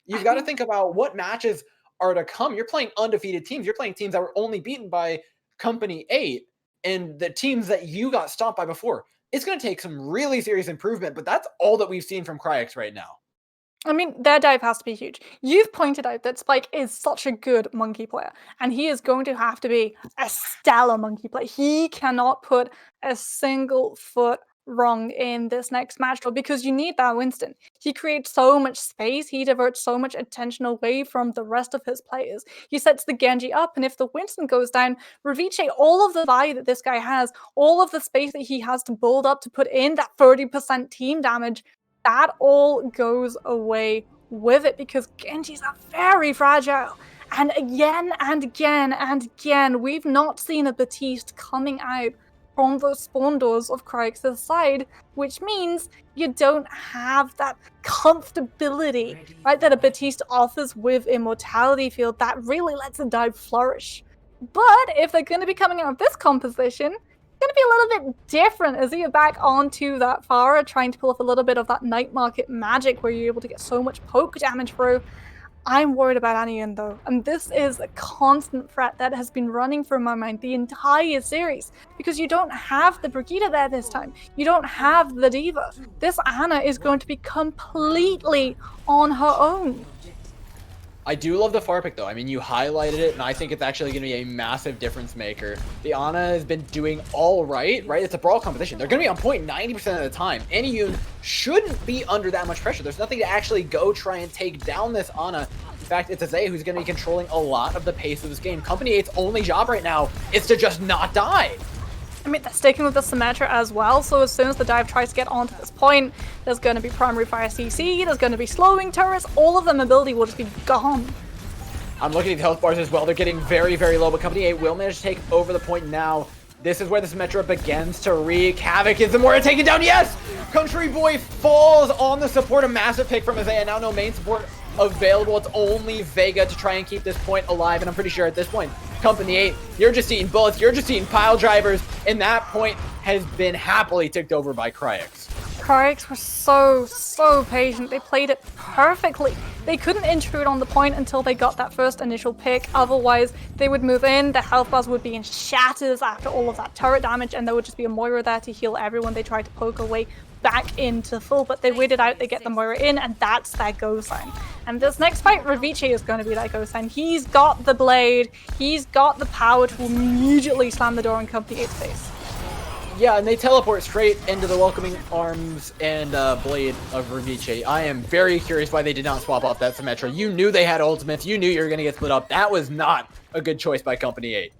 You've got to think about what matches are to come. You're playing undefeated teams. You're playing teams that were only beaten by Company 8 and the teams that you got stomped by before. It's going to take some really serious improvement, but that's all that we've seen from Kryix right now. I mean, their dive has to be huge. You've pointed out that Spike is such a good monkey player, and he is going to have to be a stellar monkey player. He cannot put a single foot wrong in this next match draw because you need that Winston. He creates so much space, he diverts so much attention away from the rest of his players. He sets the Genji up, and if the Winston goes down, Ravici, all of the value that this guy has, all of the space that he has to build up to put in that 30% team damage, that all goes away with it because Genjis are very fragile. And again and again and again, we've not seen a Batiste coming out from those spawn doors of Kryx's side, which means you don't have that comfortability, right, that a Batiste offers with Immortality Field that really lets a dive flourish. But if they're going to be coming out of this composition, going to be a little bit different as you're back onto that Pharah, trying to pull off a little bit of that night market magic where you're able to get so much poke damage through. I'm worried about Anian though, and this is a constant threat that has been running through my mind the entire series because you don't have the Brigitte there this time. You don't have the D.Va. This Ana is going to be completely on her own. I do love the Pharah pick though. I mean, you highlighted it, and I think it's actually going to be a massive difference maker. The Ana has been doing all right? It's a brawl competition. They're going to be on point 90% of the time. Anyun shouldn't be under that much pressure. There's nothing to actually go try and take down this Ana. In fact, it's Azay who's going to be controlling a lot of the pace of this game. Company 8's only job right now is to just not die. I mean, they're sticking with the Symmetra as well, so as soon as the dive tries to get onto this point, there's going to be primary fire CC, there's going to be slowing turrets, all of them ability will just be gone. I'm looking at the health bars as well. They're getting very, very low, but Company 8 will manage to take over the point now. This is where the Symmetra begins to wreak havoc. Is the Moira taken down? Yes! Country Boy falls on the support. A massive pick from Isaiah. Now no main support available. It's only Vega to try and keep this point alive. And I'm pretty sure at this point, Company 8, you're just eating bullets. You're just eating pile drivers. And that point has been happily ticked over by Kryix. Kryix were so patient. They played it perfectly. They couldn't intrude on the point until they got that first initial pick. Otherwise, they would move in, the health bars would be in shatters after all of that turret damage, and there would just be a Moira there to heal everyone. They tried to poke away back into full, but they waited out, they get the Moira in, and that's their go sign. And this next fight, Ravitche is going to be that go sign. He's got the blade, he's got the power to immediately slam the door on Company 8's face. Yeah, and they teleport straight into the welcoming arms and blade of Ravitche. I am very curious why they did not swap off that Symmetra. You knew they had ultimates. You knew you were going to get split up. That was not a good choice by Company 8.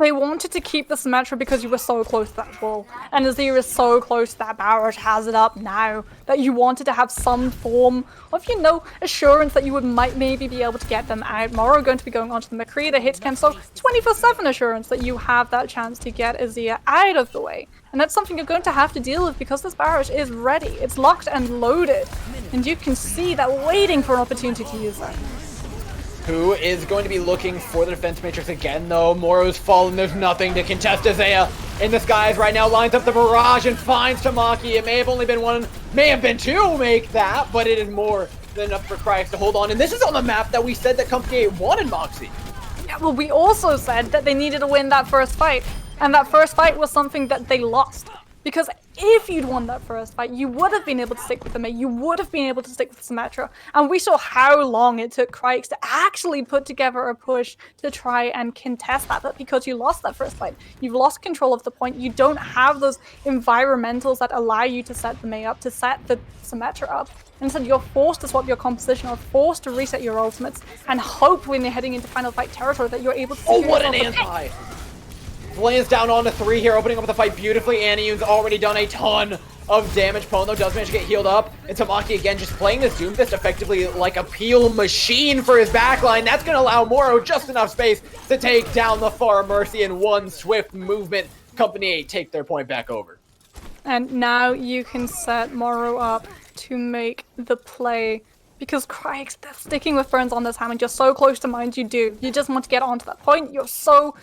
They wanted to keep the Symmetra because you were so close to that wall. And Azir is so close to that barrage, has it up now, that you wanted to have some form of, you know, assurance that you would might maybe be able to get them out. Moro going to be going onto the McCree, the hits cam, so 24/7 assurance that you have that chance to get Azir out of the way. And that's something you're going to have to deal with because this barrage is ready. It's locked and loaded. And you can see that waiting for an opportunity to use that. Who is going to be looking for the defense matrix again, though? Moro's fallen. There's nothing to contest. Isaiah in the skies right now lines up the barrage and finds Tamaki. It may have only been one, may have been two who make that, but it is more than enough for Kryix to hold on. And this is on the map that we said that Company 8 wanted Moxie. Yeah, well, we also said that they needed to win that first fight. And that first fight was something that they lost. Because if you'd won that first fight, you would have been able to stick with the mate, you would have been able to stick with Symmetra. And we saw how long it took Kryix to actually put together a push to try and contest that. But because you lost that first fight, you've lost control of the point, you don't have those environmentals that allow you to set the mate up, to set the Symmetra up. Instead, you're forced to swap your composition, or forced to reset your ultimates, and hope when you're heading into final fight territory that you're able to Oh, what an anti! Lands down on a 3 here, opening up the fight beautifully. Aniyun's already done a ton of damage. Pono does manage to get healed up. And Tamaki again just playing this Doom Fist effectively like a peel machine for his backline. That's going to allow Moro just enough space to take down the far Mercy in one swift movement. Company 8 take their point back over. And now you can set Moro up to make the play. Because Kryix, they're sticking with Burns on this Hammond. You're so close to mines, you do. You just want to get onto that point. You're so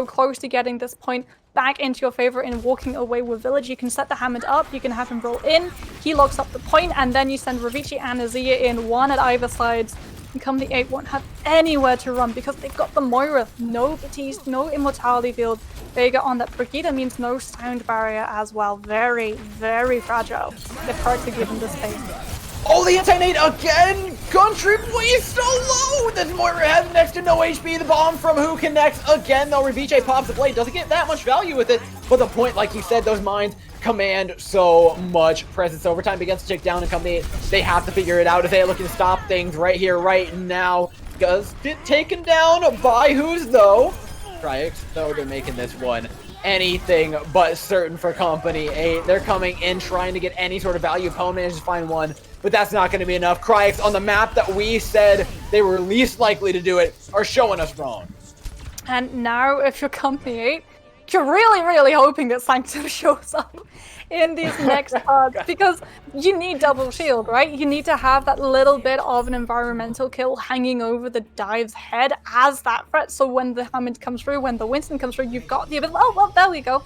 close to getting this point back into your favor and walking away with Village. You can set the Hammond up, you can have him roll in, he locks up the point, and then you send Ravitche and Azir in, one at either sides. And Company 8 won't have anywhere to run because they've got the Moira. No Batiste, no Immortality Field. Vega on that Brigitte means no sound barrier as well. Very, very fragile. They've hard to give him the space. Oh, the anti-nade again! Country Boy is so low! This Moira has next to no HP. The bomb from who connects again, though. Ravitche pops the blade. Doesn't get that much value with it. But the point, like you said, those mines command so much presence. Overtime begins to tick down in Company 8. They have to figure it out. If they're looking to stop things right here, right now. Does get taken down by who's, though? Kryix, though, they're making this one anything but certain for Company 8. They're coming in trying to get any sort of value. Pono manages to find one, but that's not going to be enough. Kryix, on the map that we said they were least likely to do it, are showing us wrong. And now, if you're Company 8, you're really hoping that Sanctum shows up in these next cards, because you need double shield, right? You need to have that little bit of an environmental kill hanging over the dive's head as that threat, so when the Hammond comes through, when the Winston comes through, you've got the ability. Oh, well, there we go.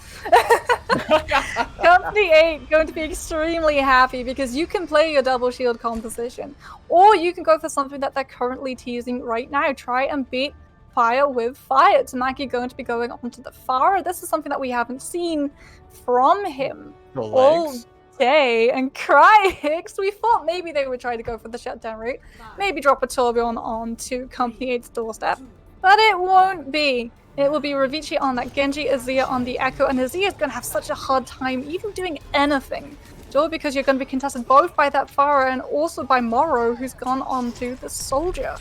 Company 8 going to be extremely happy because you can play your double shield composition, or you can go for something that they're currently teasing right now. Try and beat fire with fire. Tamaki going to be going onto the Pharah. This is something that we haven't seen from him all day. And Kryix, we thought maybe they would try to go for the shutdown route, maybe drop a Tourbillon onto Company 8's doorstep, but it won't be. It will be Ravitche on that Genji, Azir on the Echo, and Azir is going to have such a hard time even doing anything. Joel, because you're going to be contested both by that Pharah and also by Moro, who's gone on to the Soldier.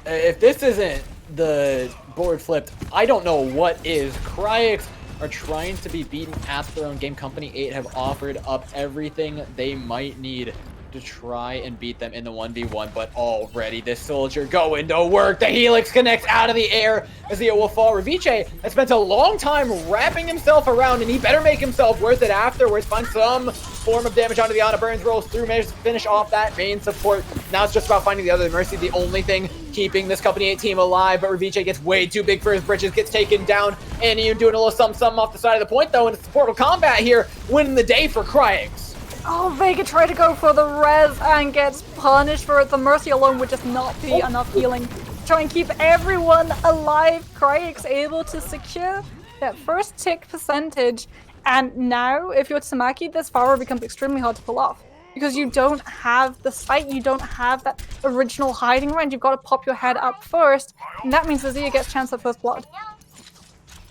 If this isn't the board flipped, I don't know what is. Kryix are trying to be beaten at their own game. Company 8 have offered up everything they might need to try and beat them in the 1v1, but already this soldier going to work. The Helix connects out of the air as Zia will fall. Revice has spent a long time wrapping himself around, and he better make himself worth it afterwards. Find some form of damage onto the Ana. Burns rolls through, manages to finish off that main support. Now it's just about finding the other. Mercy, the only thing keeping this Company 8 team alive, but Revice gets way too big for his britches, gets taken down, and you doing a little something off the side of the point, though, and it's Portal Combat here, winning the day for Kryix. Oh, Vega tried to go for the res and gets punished for it. The Mercy alone would just not be enough healing. Try and keep everyone alive. Kryix able to secure that first tick percentage. And now, if you're Tamaki, this Pharah becomes extremely hard to pull off. Because you don't have the sight, you don't have that original hiding range. You've got to pop your head up first. And that means Azia gets chance at first blood.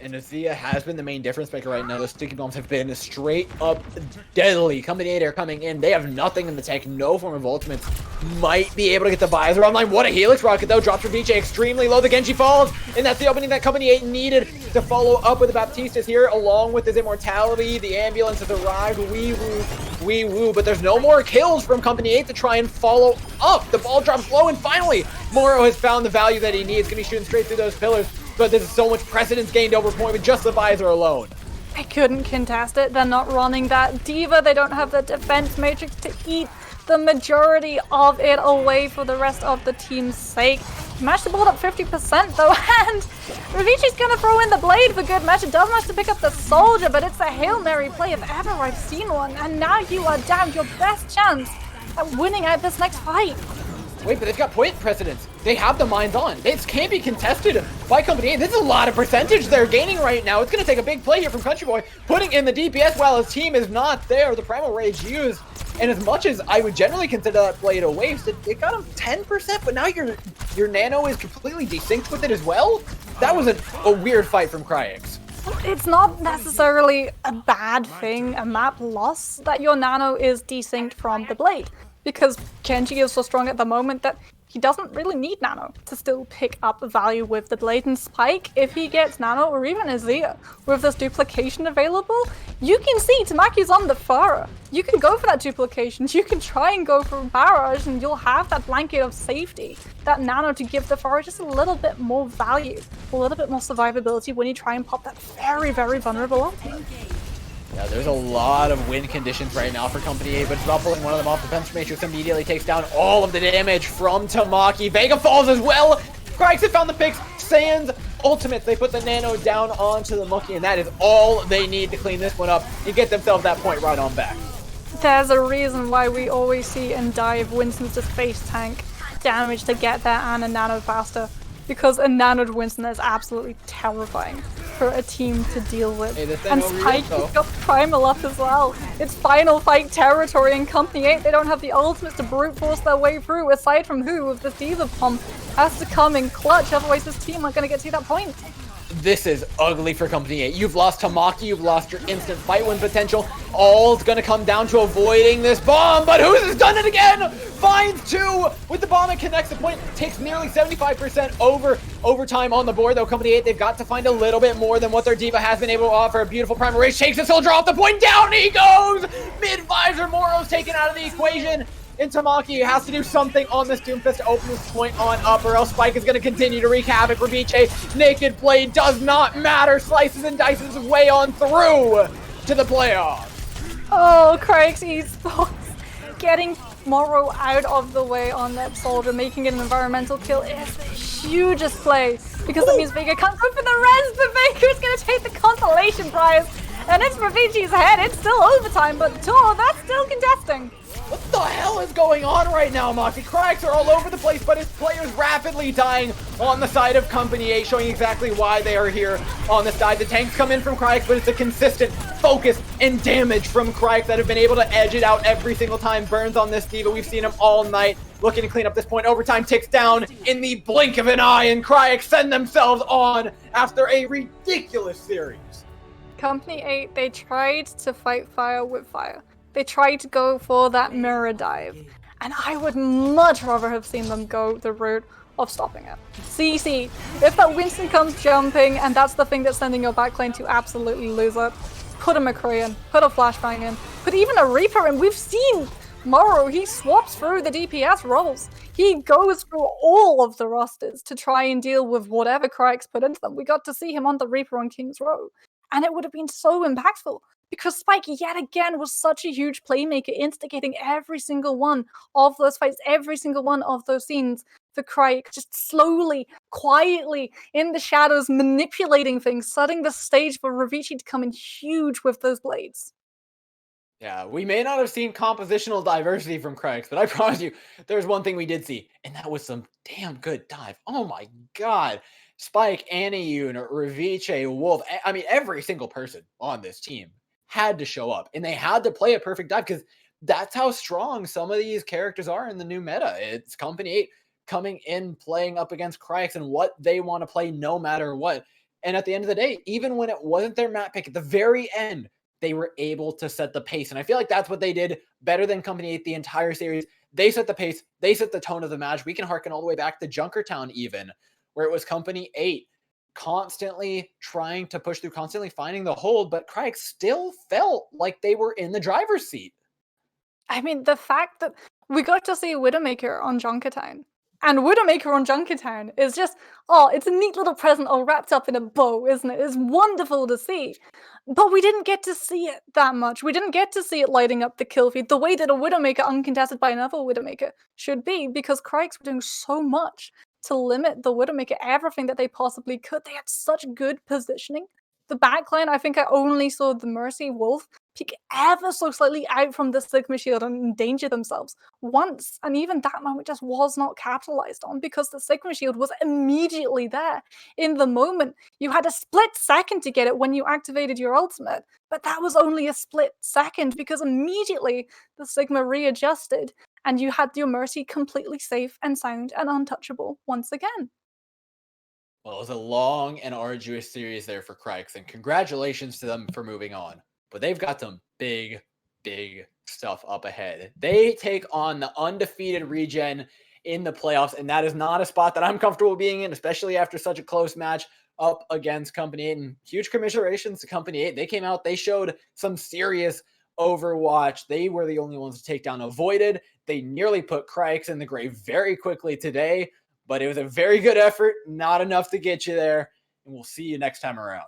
And Azia has been the main difference maker right now. The sticky bombs have been straight up deadly. Company 8 are coming in. They have nothing in the tank, no form of ultimates. Might be able to get the visor online. What a Helix rocket, though. Drops for Revice extremely low. The Genji falls. And that's the opening that Company 8 needed to follow up with the Baptistas here, along with his immortality. The ambulance has arrived. Wee woo. But there's no more kills from Company 8 to try and follow up. The ball drops low, and finally, Moro has found the value that he needs. Gonna be shooting straight through those pillars. But there's so much precedence gained over point with just the visor alone. They couldn't contest it. They're not running that Diva. They don't have the defense matrix to eat the majority of it away for the rest of the team's sake. Managed to build up 50% though, and Revici's gonna throw in the blade for good measure. Does manage to pick up the soldier, but it's a Hail Mary play if ever I've seen one. And now you are down your best chance at winning out this next fight. Wait, but they've got point precedence. They have the mines on. This can't be contested by Company 8. This is a lot of percentage they're gaining right now. It's going to take a big play here from Country Boy, putting in the DPS while his team is not there. The Primal Rage used, and as much as I would generally consider that play a waste, it got him 10%, but now your Nano is completely desynced with it as well? That was a weird fight from Kryix. It's not necessarily a bad thing, a map loss, that your Nano is desynced from the blade. Because Genji is so strong at the moment that he doesn't really need Nano to still pick up value with the blade. And Spike, if he gets Nano, or even Azia, with this duplication available, you can see Tamaki's on the Pharah. You can go for that duplication, you can try and go for barrage, and you'll have that blanket of safety, that Nano to give the Pharah just a little bit more value, a little bit more survivability when you try and pop that very, very vulnerable ulti. Yeah, there's a lot of win conditions right now for Company 8, but it's about pulling one of them off. The Defense Matrix immediately takes down all of the damage from Tamaki. Vega falls as well. Kryix have found the picks. Sans ultimates. They put the Nano down onto the Mookie, and that is all they need to clean this one up and get themselves that point right on back. There's a reason why we always see in dive Winston's just face tank damage to get there and a Nano faster. Because a nanoed Winston is absolutely terrifying for a team to deal with. Hey, and Spike has got Primal up as well. It's final fight territory in Company 8. They don't have the ultimates to brute force their way through, aside from who, with the Diva Pump, has to come in clutch, otherwise this team aren't going to get to that point. This is ugly for Company 8. You've lost Tamaki, you've lost your instant fight win potential. All's gonna come down to avoiding this bomb, but who's has done it again? Finds two with the bomb and connects the point. Takes nearly 75% overtime on the board, though. Company 8, they've got to find a little bit more than what their Diva has been able to offer. A beautiful Primal Rage takes the soldier off the point. Down he goes! Mid-visor, Moro's taken out of the equation. And Tamaki has to do something on this Doomfist to open this point on up, or else Spike is going to continue to wreak havoc. Revice, naked blade does not matter. Slices and dices his way on through to the playoffs. Oh, Kryix Esports getting Moro out of the way on that soldier, making it an environmental kill is the hugest play, because that means Vega can't go for the res, but Vega's going to take the consolation prize. And it's Revici's head. It's still overtime, but Tor, that's still contesting. What the hell is going on right now, Moxie? Kryix are all over the place, but his players rapidly dying on the side of Company 8, showing exactly why they are here on the side. The tanks come in from Kryix, but it's a consistent focus and damage from Kryix that have been able to edge it out every single time. Burns on this Diva. We've seen him all night looking to clean up this point. Overtime ticks down in the blink of an eye, and Kryix send themselves on after a ridiculous series. Company 8, they tried to fight fire with fire. They tried to go for that mirror dive, and I would much rather have seen them go the route of stopping it. CC, if that Winston comes jumping and that's the thing that's sending your backlane to absolutely lose it, put a McCree in, put a flashbang in, put even a Reaper in. We've seen Morrow, he swaps through the DPS roles. He goes through all of the rosters to try and deal with whatever Kryix put into them. We got to see him on the Reaper on King's Row. And it would have been so impactful because Spike yet again was such a huge playmaker, instigating every single one of those fights, every single one of those scenes for Kryix, just slowly, quietly, in the shadows, manipulating things, setting the stage for Ravicii to come in huge with those blades. Yeah, we may not have seen compositional diversity from Kryix, but I promise you, there's one thing we did see, and that was some damn good dive. Oh my god. Spike, Aniyun, Ravicii, Wolf, I mean, every single person on this team had to show up, and they had to play a perfect dive because that's how strong some of these characters are in the new meta. It's Company 8 coming in, playing up against Kryix and what they want to play no matter what. And at the end of the day, even when it wasn't their map pick, at the very end, they were able to set the pace. And I feel like that's what they did better than Company 8 the entire series. They set the pace. They set the tone of the match. We can harken all the way back to Junkertown even, where it was Company 8 constantly trying to push through, constantly finding the hold, but Kryix still felt like they were in the driver's seat. I mean, the fact that we got to see Widowmaker on Junkertown, and Widowmaker on Junkertown is just, oh, it's a neat little present all wrapped up in a bow, isn't it? It's wonderful to see. But we didn't get to see it that much. We didn't get to see it lighting up the kill feed the way that a Widowmaker uncontested by another Widowmaker should be, because Kryix were doing so much to limit the Widowmaker everything that they possibly could. They had such good positioning. The backline, I think I only saw the Mercy Wolf peek ever so slightly out from the Sigma shield and endanger themselves once, and even that moment just was not capitalized on because the Sigma shield was immediately there in the moment. You had a split second to get it when you activated your ultimate, but that was only a split second because immediately the Sigma readjusted and you had your Mercy completely safe and sound and untouchable once again. Well, it was a long and arduous series there for Kryix, and congratulations to them for moving on. But they've got some big, big stuff up ahead. They take on the undefeated Regen in the playoffs, and that is not a spot that I'm comfortable being in, especially after such a close match up against Company 8. And huge commiserations to Company 8. They came out, they showed some serious Overwatch. They were the only ones to take down Avoided. They nearly put Kryix in the grave very quickly today, but it was a very good effort, not enough to get you there. And we'll see you next time around.